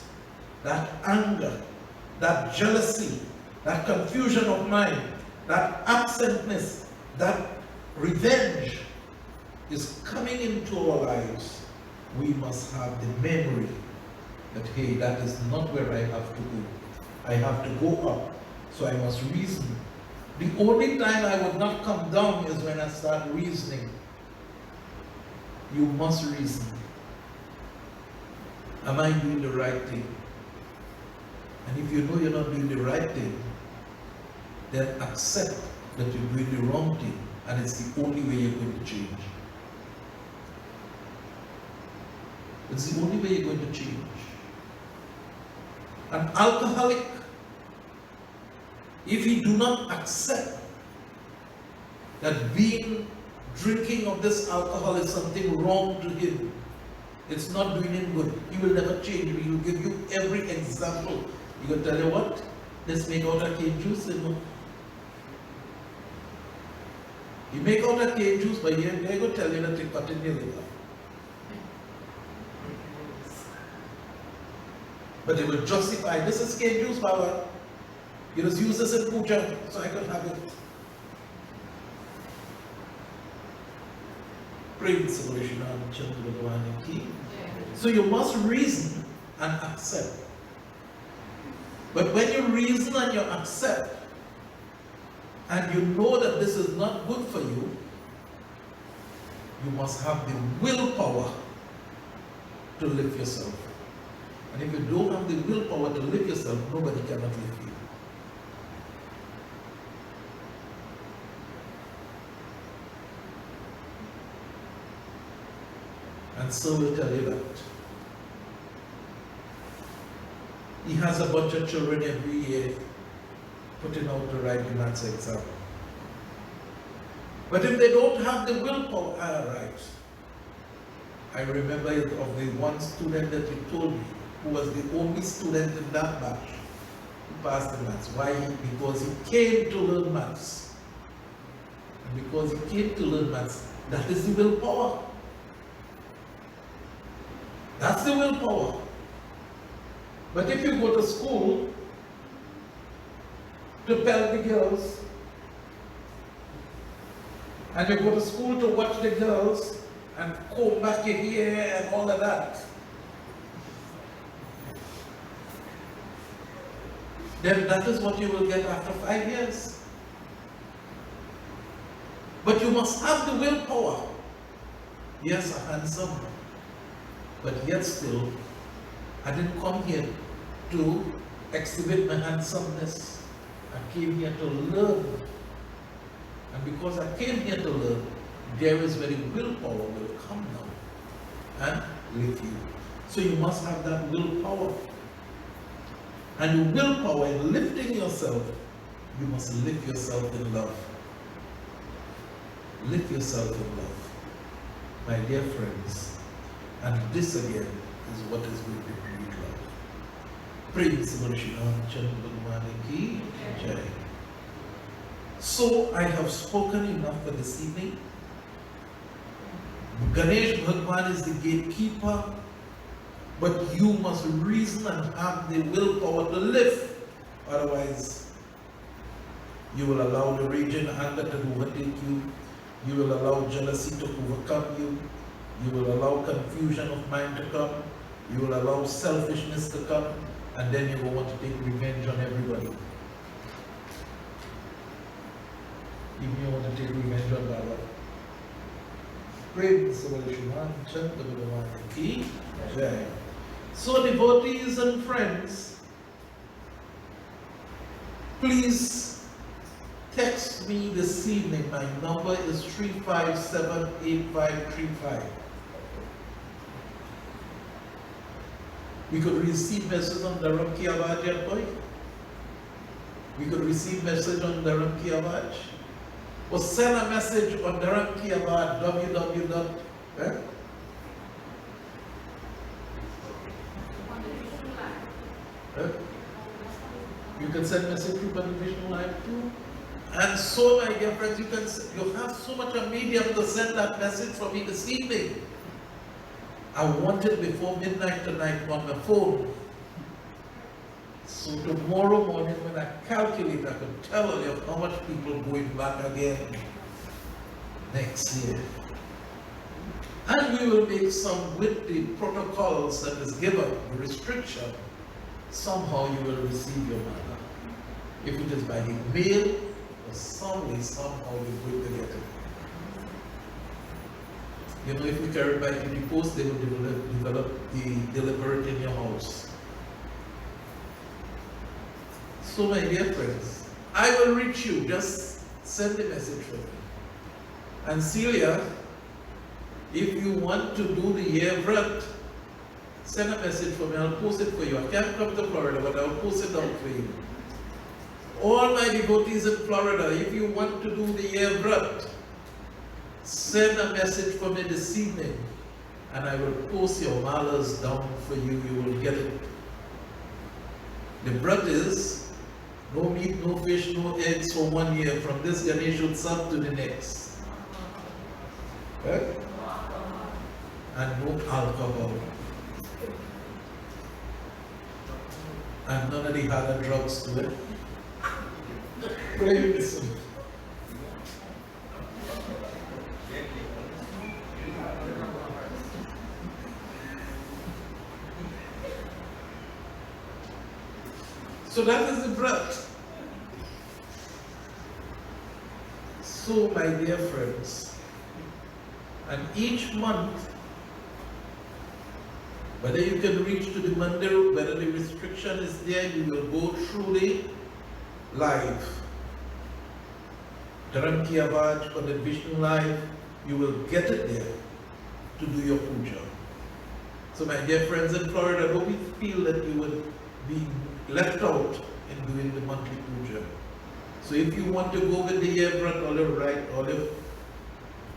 that anger, that jealousy, that confusion of mind, that absentness, that revenge is coming into our lives, we must have the memory that, hey, that is not where I have to go. I have to go up, so I must reason. The only time I would not come down is when I start reasoning. You must reason. Am I doing the right thing? And if you know you're not doing the right thing, then accept that you're doing the wrong thing, and it's the only way you're going to change. It's the only way you're going to change. An alcoholic, if he do not accept that drinking of this alcohol is something wrong to him, it's not doing him good, he will never change. He will give you every example. He will tell you what? Let's make out a cane juice. You make out a cane juice, but they're going to tell you that you cut in your liver. But they will justify, this is cane juice, Baba. You just use this in puja, so I can have it. Praise Krishna, Chandra Bhagwan Ki. So you must reason and accept. But when you reason and you accept, and you know that this is not good for you, you must have the willpower to live yourself. And if you don't have the willpower to live yourself, nobody cannot live you. And so will tell you that. He has a bunch of children every year putting out to write the maths exam. But if they don't have the willpower, right. I remember of the one student that you told me, who was the only student in that batch who passed the maths. Why? Because he came to learn maths. And because he came to learn maths, that is the willpower. That's the willpower. But if you go to school to pelt the girls, and you go to school to watch the girls and comb back your hair and all of that, then that is what you will get after 5 years. But you must have the willpower. Yes, a handsome, but yet still, I didn't come here to exhibit my handsomeness. I came here to learn. And because I came here to learn, there is where the willpower will come now and lift you. So you must have that willpower. And the willpower in lifting yourself, you must lift yourself in love. Lift yourself in love. My dear friends, and this again is what is going to create love. Praise the Lord. So I have spoken enough for this evening. Ganesh Bhagwan is the gatekeeper, but you must reason and have the willpower to live. Otherwise, you will allow the raging anger to overtake you. You will allow jealousy to overcome you. You will allow confusion of mind to come. You will allow selfishness to come. And then you will want to take revenge on everybody. Even you want to take revenge on Baba. So devotees and friends, please text me this evening. My number is 3578535. We could receive message on Dharam Ki Awaaz yet, boy? We could receive message on Dharam Ki Awaaz. Or send a message on Dharam Ki Awaaz, www. You can send message through Television Live too. And so, my dear friends, you have so much a medium to send that message for me this evening. I want it before midnight tonight on my phone. So tomorrow morning when I calculate, I can tell you how much people going back again next year. And we will make some with the protocols that is given, the restriction. Somehow you will receive your manna. If it is by the mail or some way, somehow you're going to get it. You know, if you carry it by the post, they will deliver it in your house. So my dear friends, I will reach you. Just send the message for me. And Celia, if you want to do the year vrat, send a message for me. I'll post it for you. I can't come to Florida, but I'll post it out for you. All my devotees in Florida, if you want to do the year vrat, send a message for me this evening, and I will post your malas down for you. You will get it. The vrat is no meat, no fish, no eggs for 1 year, from this Ganesh Utsav to the next. Right? And no alcohol. And none of the harder drugs to it. Praise. So that is the breath. So my dear friends, and each month, whether you can reach to the mandir, whether the restriction is there, you will go through the live. Dharam Ki Awaaz for the Vishnu live, you will get it there to do your puja. So my dear friends in Florida, don't feel that you would be left out in doing the monthly puja. So if you want to go with the Yevrat, Olive,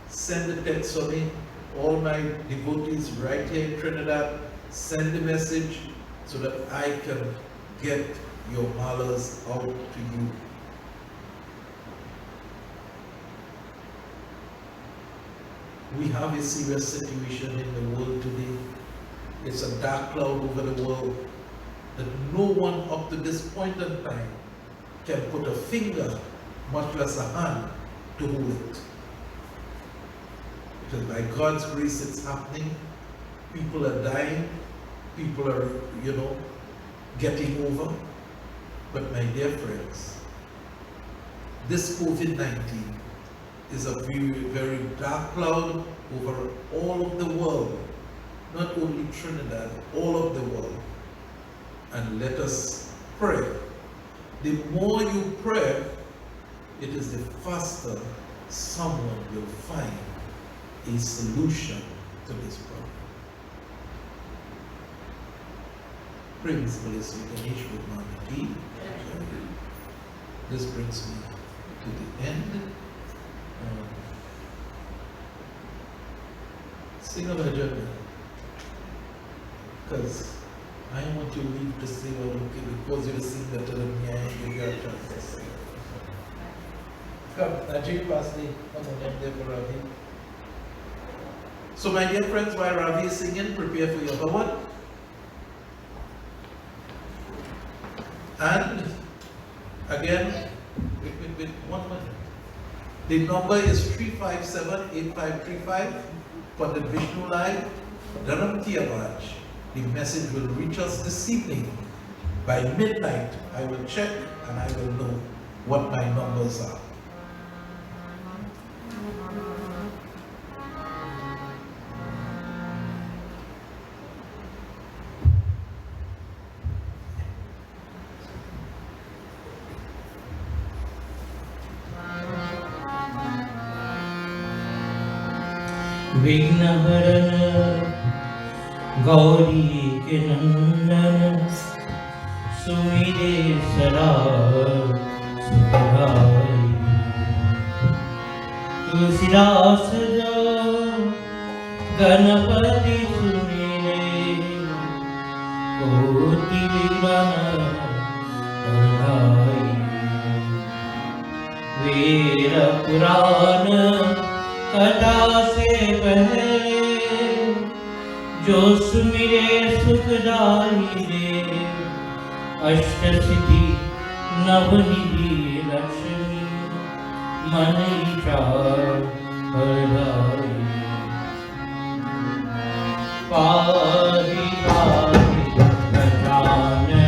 send a text for me. All my devotees right here in Trinidad, send a message so that I can get your malas out to you. We have a serious situation in the world today. It's a dark cloud over the world that no one up to this point in time can put a finger, much less a hand, to hold it. Because by God's grace it's happening. People are dying. People are, getting over. But my dear friends, this COVID-19 is a very, very dark cloud over all of the world. Not only Trinidad, all of the world. And let us pray. The more you pray, it is the faster someone will find a solution to this problem. Praise Blessed Ganesh with Mama. This brings me to the end. Sing a bhajan, because I want you to leave to say, well, okay, because you sing better than me, I give you a chance to sing. Come, Najib, pass me a moment there for Ravi. So my dear friends, while Ravi is singing, prepare for your Bhavat. And again, wait, 1 minute. The number is 357-8535. Pandit Vishnu Live, Dharam Ki Awaaj. The message will reach us this evening. By midnight, I will check and I will know what my numbers are. विघ्नहरण Gauri के नंदन Sumire सदा सुखदाई तुलसीदास जो Ganpati Sumire कोटि विघ्न हराई वेद पुराण कथा से पहले जो सुमिरे सुखदाई दे अष्ट सिद्धि नवनिधि लक्ष्मी मन इच्छा हरदाई पाहि पाहि Gajanana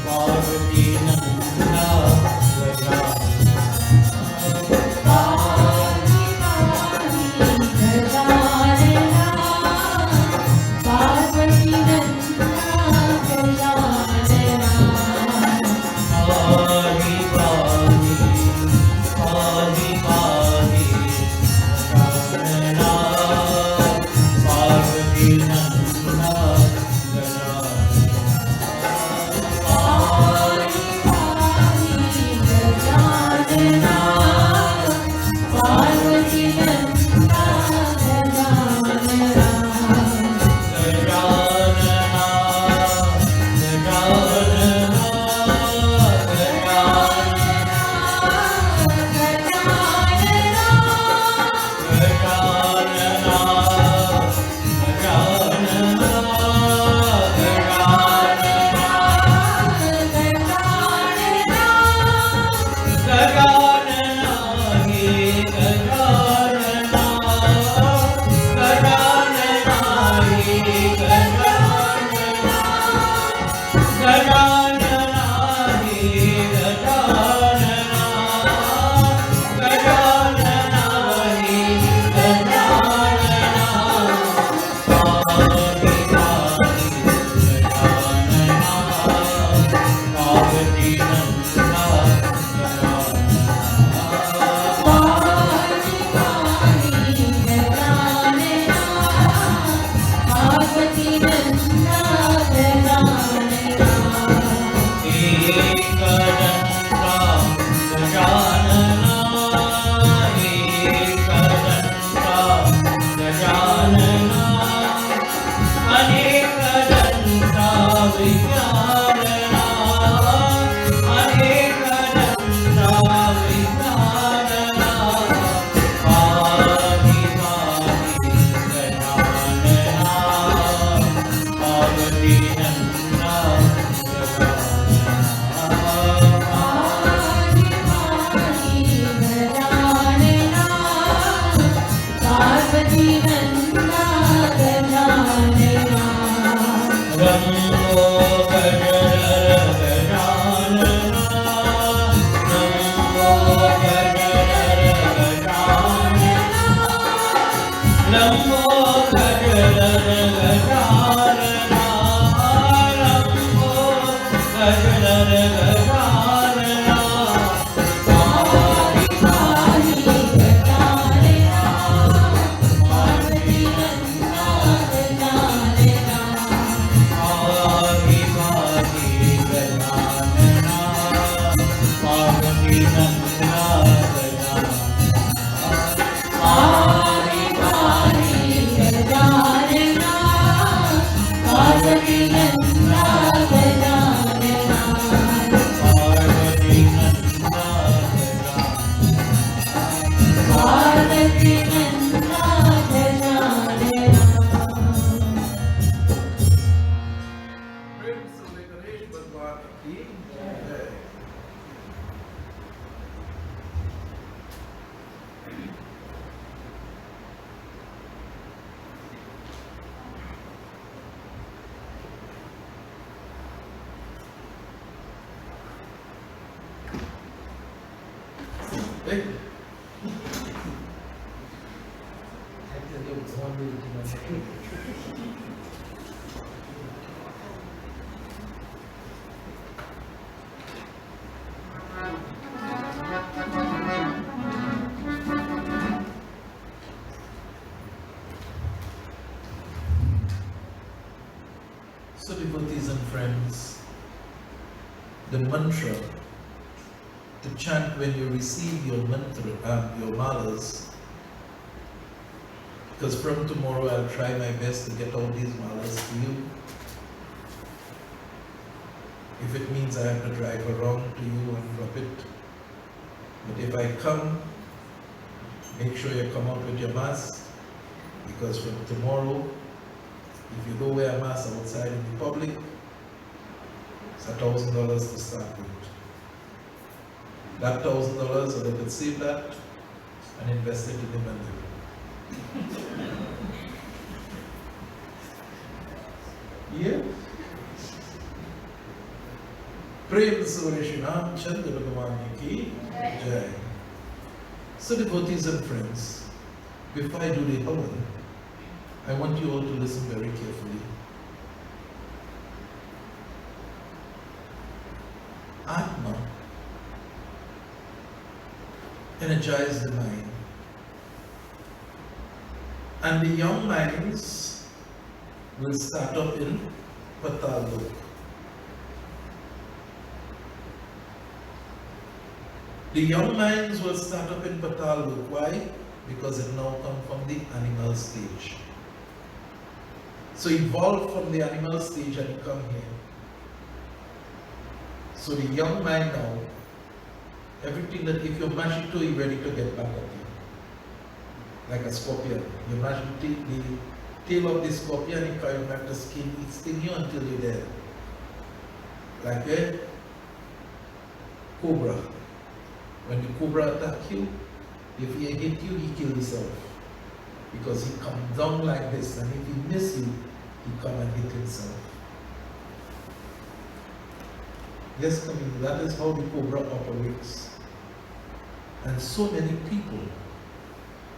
Parvati Nanda Gajanana Ganesh Bhagwan ki jai. Hey. So devotees and friends, the mantra to chant when you receive your mantra, your malas, because from tomorrow I'll try my best to get all these malas to you. If it means I have to drive around to you and drop it. But if I come, make sure you come out with your mask, because from tomorrow, if you go wear a mask outside in the public, it's $1,000 to start with. That $1,000, so they could save that and invest it in the mandir. Yeah. Prem Sureshina Chandra Bhagwan ki jai. So devotees and friends, before I do the havan, I want you all to listen very carefully. Atma energizes the mind, and the young minds will start up in Patal Lok. The young minds will start up in Patal Lok. Why? Because it now comes from the animal stage. So evolve from the animal stage and come here. So the young mind now, everything that if you mash it to, you're ready to get back at you. Like a scorpion. You mash the tail of the scorpion, you carry back the skin, it stings you until you're dead. Like a cobra. When the cobra attacks you, if he hit you, he kills himself. Because he comes down like this, and if he misses you, he come and hit himself. Yes, coming. That is how the cobra operates. And so many people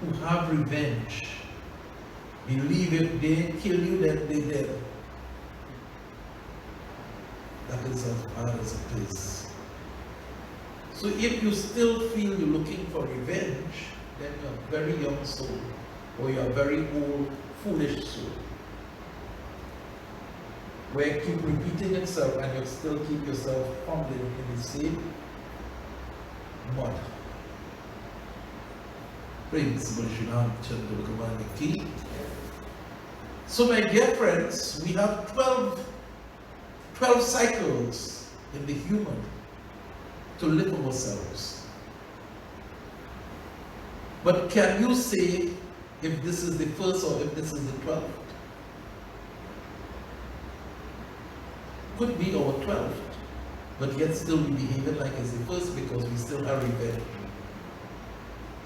who have revenge believe if they kill you, then they're dead. That is as hard as it is. So if you still feel you're looking for revenge, then you're a very young soul, or you're a very old, foolish soul, where it keep repeating itself and you still keep yourself fumbling in the same mud. So my dear friends, we have 12 12 cycles in the human to live ourselves. But can you say if this is the first or if this is the 12th? Could be our 12th, but yet still we behave like it's the first because we still are revenge.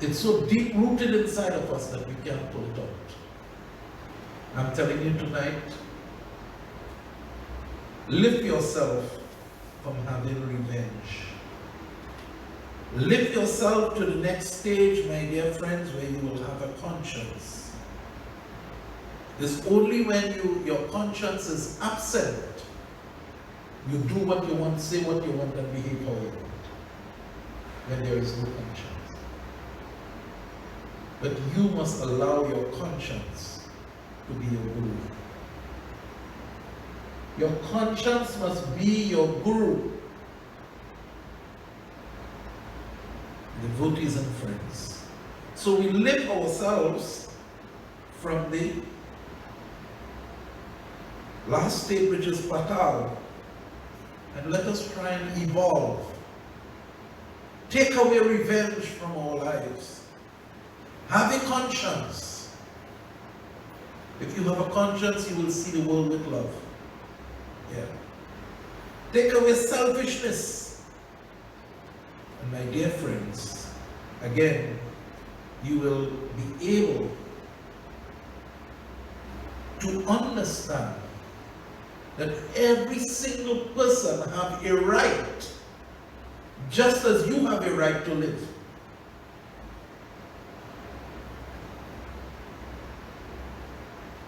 It's so deep rooted inside of us that we can't pull it out. I'm telling you tonight, lift yourself from having revenge. Lift yourself to the next stage, my dear friends, where you will have a conscience. It's only when your conscience is absent, you do what you want, say what you want, and behave how you want. When there is no conscience. But you must allow your conscience to be your guru. Your conscience must be your guru. Devotees and friends. So we lift ourselves from the last state, which is patal, and let us try and evolve. Take away revenge from our lives. Have a conscience. If you have a conscience, you will see the world with love. Yeah. Take away selfishness. And my dear friends, again, you will be able to understand that every single person have a right, just as you have a right to live.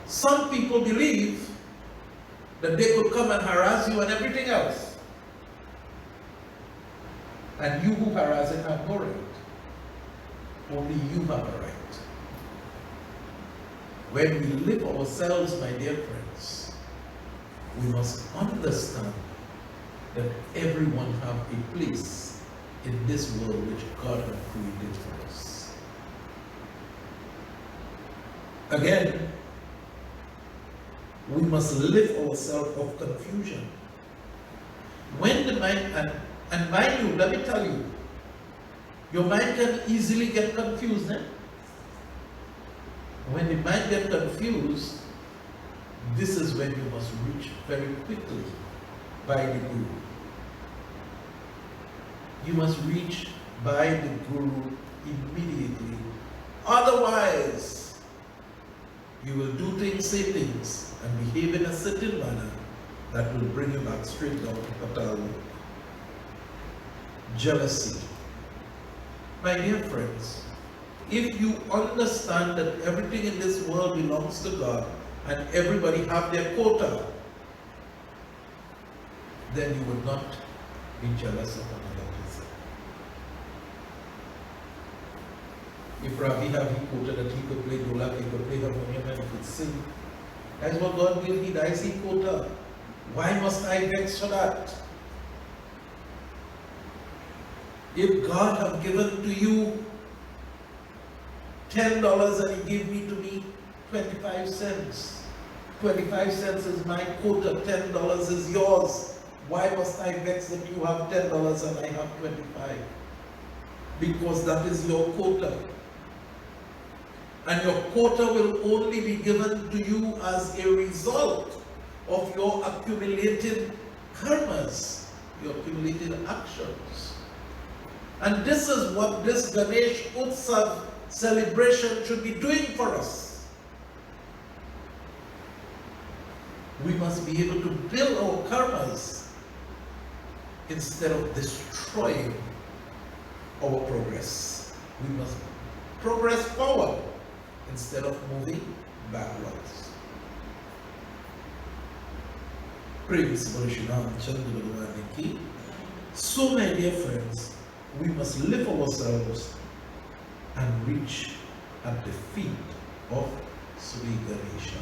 Some people believe that they could come and harass you and everything else. And you who harass it have no right. Only you have a right. When we live ourselves, my dear friends, we must understand that everyone have a place in this world which God has created for us. Again, we must live ourselves of confusion. When the mind, and mind you, let me tell you, your mind can easily get confused. When the mind gets confused, this is when you must reach very quickly by the Guru. You must reach by the Guru immediately. Otherwise, you will do things, say things, and behave in a certain manner that will bring you back straight down to Patal. Jealousy. My dear friends, if you understand that everything in this world belongs to God and everybody have their quota, then you will not be jealous of another person. If Ravi have he quota that he could play dhola, he could play harmonium and he could sing, that's what God gave me, I see quota. Why must I vex for that? If God have given to you $10 and he gave me to me 25 cents. 25 cents is my quota, $10 is yours. Why must I vex that you have $10 and I have 25? Because that is your quota. And your quota will only be given to you as a result of your accumulated karmas, your accumulated actions. And this is what this Ganesh Utsav celebration should be doing for us. We must be able to build our karmas instead of destroying our progress. We must progress forward instead of moving backwards. Praise Bharishina Chandra Bhagwan Ki. So, my dear friends, we must live ourselves and reach at the feet of Sri Ganesha.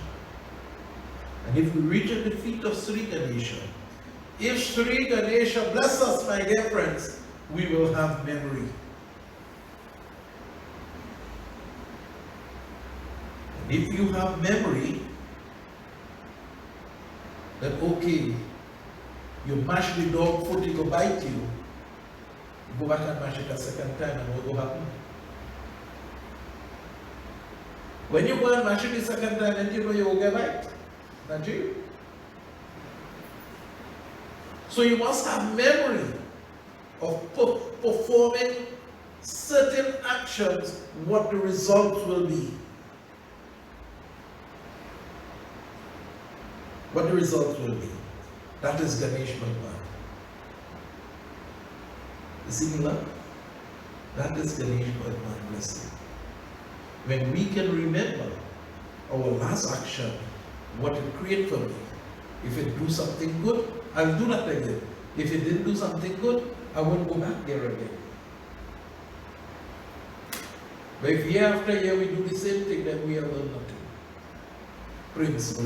And if we reach at the feet of Sri Ganesha, if Sri Ganesha bless us, my dear friends, we will have memory. And if you have memory, that okay, You mash the dog foot, it go bite you. Go back and mash it a second time, and what will happen? When you go and mash it the second time, then you know you will get bite. Not you. So you must have memory of performing certain actions, what the results will be. What the results will be. That is Ganesh Bhagwan. You see me now? That is Ganesh Bhagwan blessing. When we can remember our last action, what it created for me. If it do something good, I'll do that again. If it didn't do something good, I won't go back there again. But if year after year we do the same thing, then we have learned nothing. Prince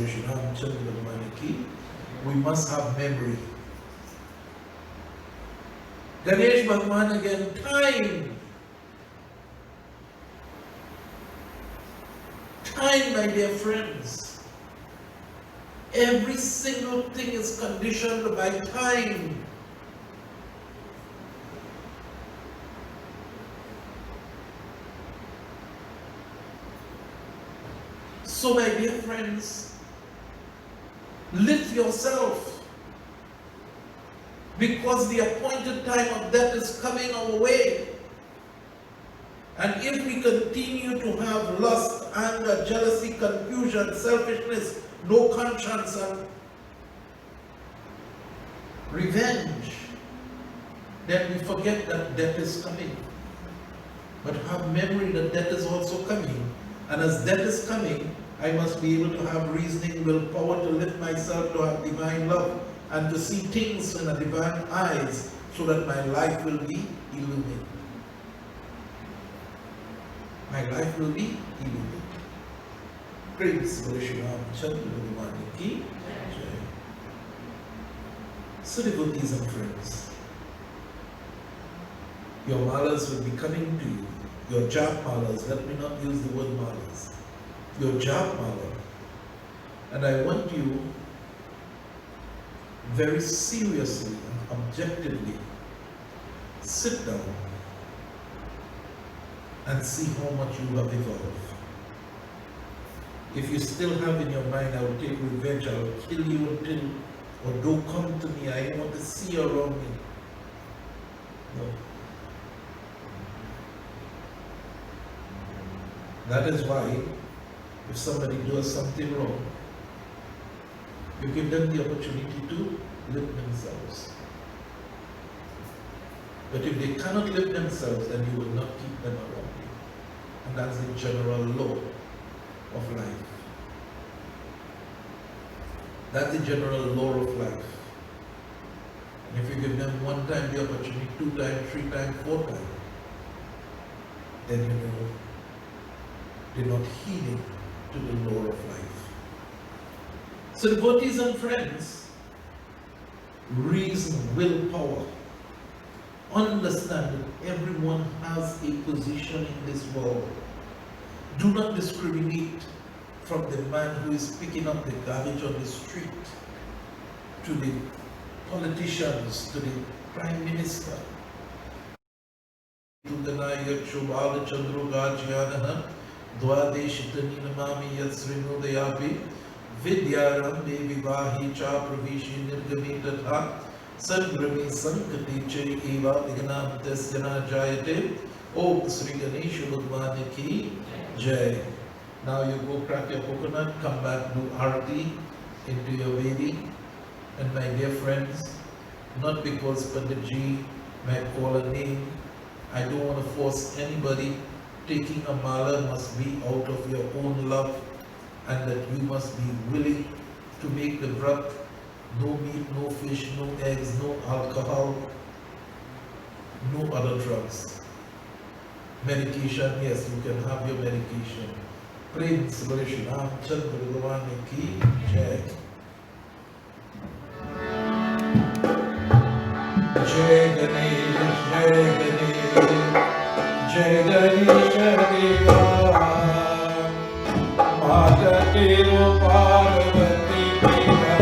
we must have memory. Ganesh Bhagwan again, time. Time, my dear friends. Every single thing is conditioned by time. So, my dear friends, lift yourself, because the appointed time of death is coming our way. And if we continue to have lust, anger, jealousy, confusion, selfishness, no conscience, and revenge, then we forget that death is coming. But have memory that death is also coming. And as death is coming, I must be able to have reasoning, willpower to lift myself, to have divine love, and to see things in a divine eyes, so that my life will be illuminated. My life will be illuminated. Praise Ki. So, devotees and friends, your malas will be coming to you. Your jap malas, let me not use the word malas. Your jap mala. And I want you very seriously and objectively sit down and see how much you have evolved. If you still have in your mind, I will take revenge, I will kill you until, or don't come to me, I don't want to see you around me. No. That is why, if somebody does something wrong, you give them the opportunity to lift themselves. But if they cannot lift themselves, then you will not keep them around you. And that's the general law of life. That's the general law of life. And if you give them one time the opportunity, 2 times, 3 times, 4 times, then you know they're not heeding to the law of life. So devotees and friends, reason, willpower, understand that everyone has a position in this world. Do not discriminate from the man who is picking up the garbage on the street, to the politicians, to the prime minister. Vidyarambe vivahi cha pravishi nirgami tatha sangrami sankati chari eva vignam tasyana jayate. Om Sri Ganesh Bhagwan Ki Jai. Now you go crack your coconut, come back, do arti into your Vedi. And my dear friends, not because Panditji might call a name, I don't want to force anybody. Taking a mala must be out of your own love, and that you must be willing to make the vrat. No meat, no fish, no eggs, no alcohol, no other drugs. Medication, yes, you can have your medication. Prince Ganesh Bhagwan Ki Jai. Jai Ganesh, Jai Ganesh, Jai Ganesh Deva. Mata Tero Parvati Pita.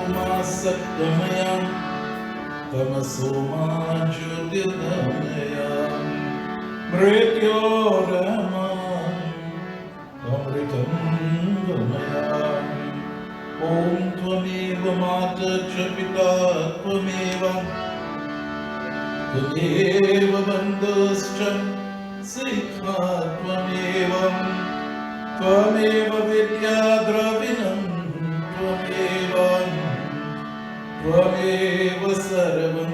Soma Satgamaya Tamasoma Jyotirgamaya Mrityorama Amritam Gamaya Om Tvameva Mata Chapita Tvameva Tvameva Bandhascha Sikha Tvameva Tvameva Vidya Dravinam Tvameva Tvameva Sarvam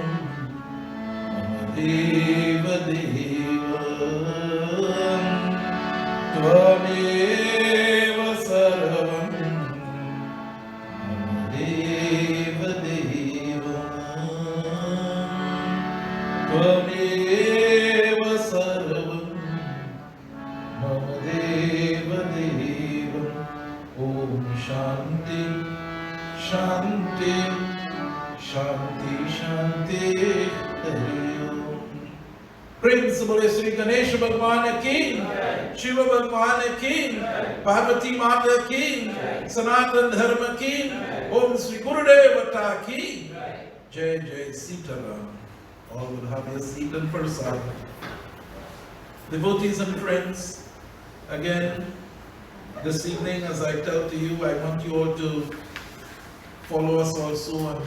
Mama Deva Deva Tvameva Sarvam Mama Deva Deva Tvameva Sarvam Mama Deva Deva. Om Shanti Shanti Shanti Shanti Hari Om. Prince बोले श्री गणेश भगवान की, शिव भगवान की, पार्वती माता की, सनातन धर्म की, ओम श्री गुरुदेवता की जय जय Sitaram. All will have your seat and prasad. Devotees and friends, again this evening, as I tell to you, I want you all to follow us also on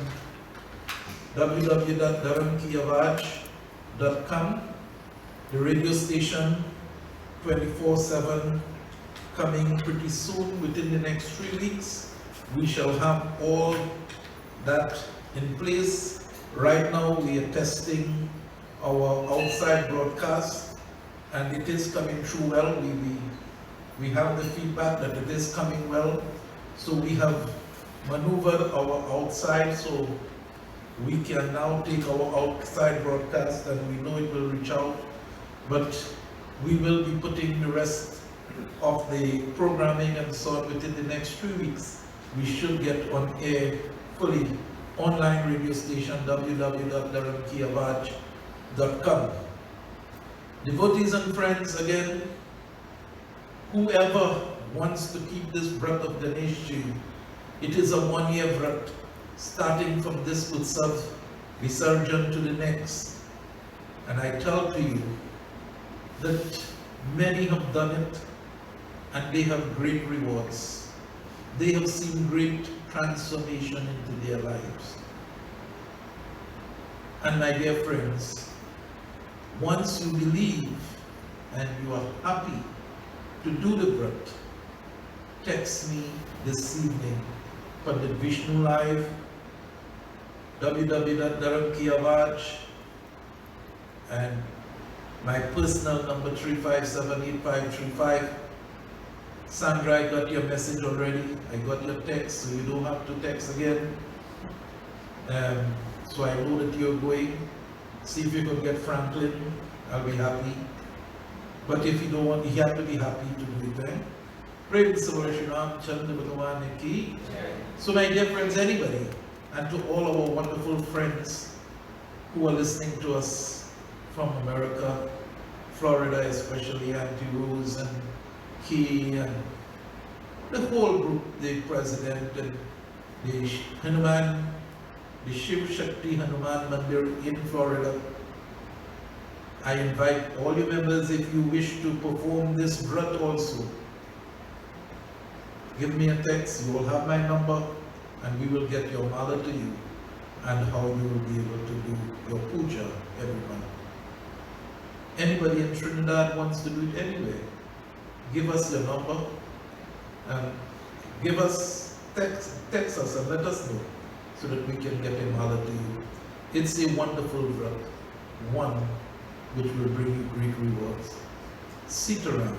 www.dharamkiavaj.com, the radio station 24/7, coming pretty soon. Within the next 3 weeks we shall have all that in place. Right now we are testing our outside broadcast and it is coming through well. We have the feedback that it is coming well, so we have maneuvered our outside so we can now take our outside broadcast and we know it will reach out, but we will be putting the rest of the programming and so on within the next 3 weeks. We should get on air fully, online radio station www.dharamkiavaj.com. Devotees and friends, again, whoever wants to keep this Vrat of Ganesh, it is a 1-year Vrat, starting from this Utsav Visarjan to the next. And I tell to you that many have done it and they have great rewards. They have seen great transformation into their lives. And my dear friends, once you believe and you are happy to do the Vrat, text me this evening for the Vishnu Live, www.dharamkiavaj, and my personal number 3578535. Sandra, I got your message already. I got your text, so you don't have to text again. So I know that you're going. See if you can get Franklin. I'll be happy. But if you don't want, you have to be happy to do it, eh? Praise the Lord, Chandra Bhagavan ki. So my dear friends, anybody, and to all our wonderful friends who are listening to us from America, Florida especially, Auntie Rose and Key and the whole group, the president and the Hanuman, the Shiv Shakti Hanuman Mandir in Florida. I invite all your members, if you wish to perform this Vrat also, give me a text, you will have my number and we will get your mala to you and how you will be able to do your puja every month. Anybody in Trinidad wants to do it anyway, give us your number and give us, text us and let us know so that we can get a mala to you. It's a wonderful Vrat, one which will bring you great rewards. Sitaram.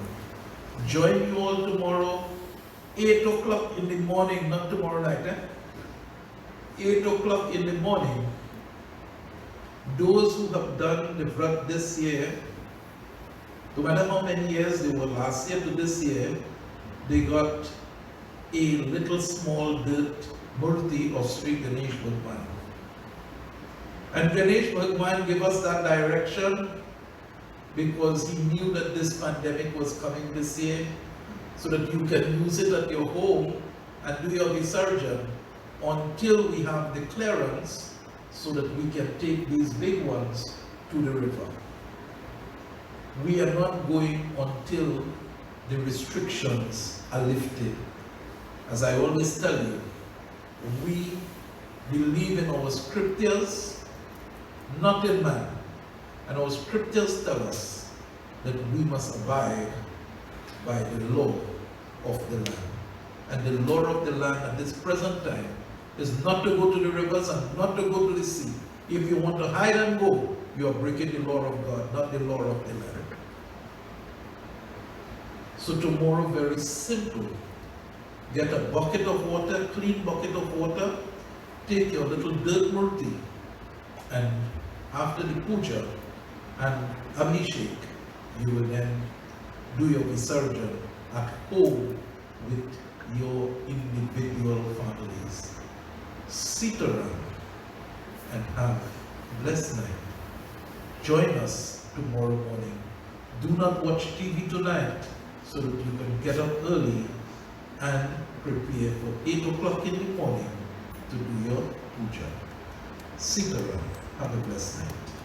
Join you all tomorrow, 8 o'clock in the morning, not tomorrow night, 8 o'clock in the morning. Those who have done the Vrat this year, no matter how many years they were last year to this year, they got a little small dirt murti of Sri Ganesh Bhagwan. And Ganesh Bhagwan gave us that direction because he knew that this pandemic was coming this year, so that you can use it at your home and do your Visarjan until we have the clearance so that we can take these big ones to the river. We are not going until the restrictions are lifted. As I always tell you, we believe in our scriptures, not in man. And our scriptures tell us that we must abide by the law of the land. And the law of the land at this present time is not to go to the rivers and not to go to the sea. If you want to hide and go, you are breaking the law of God, not the law of the land. So tomorrow, very simple. Get a bucket of water, clean bucket of water, take your little dirt murti, and after the puja and abhishek, you will then do your visarjan at home with your individual families. Sit around and have a blessed night. Join us tomorrow morning. Do not watch TV tonight so that you can get up early and prepare for 8 o'clock in the morning to do your puja. Sit around. Have a blessed night.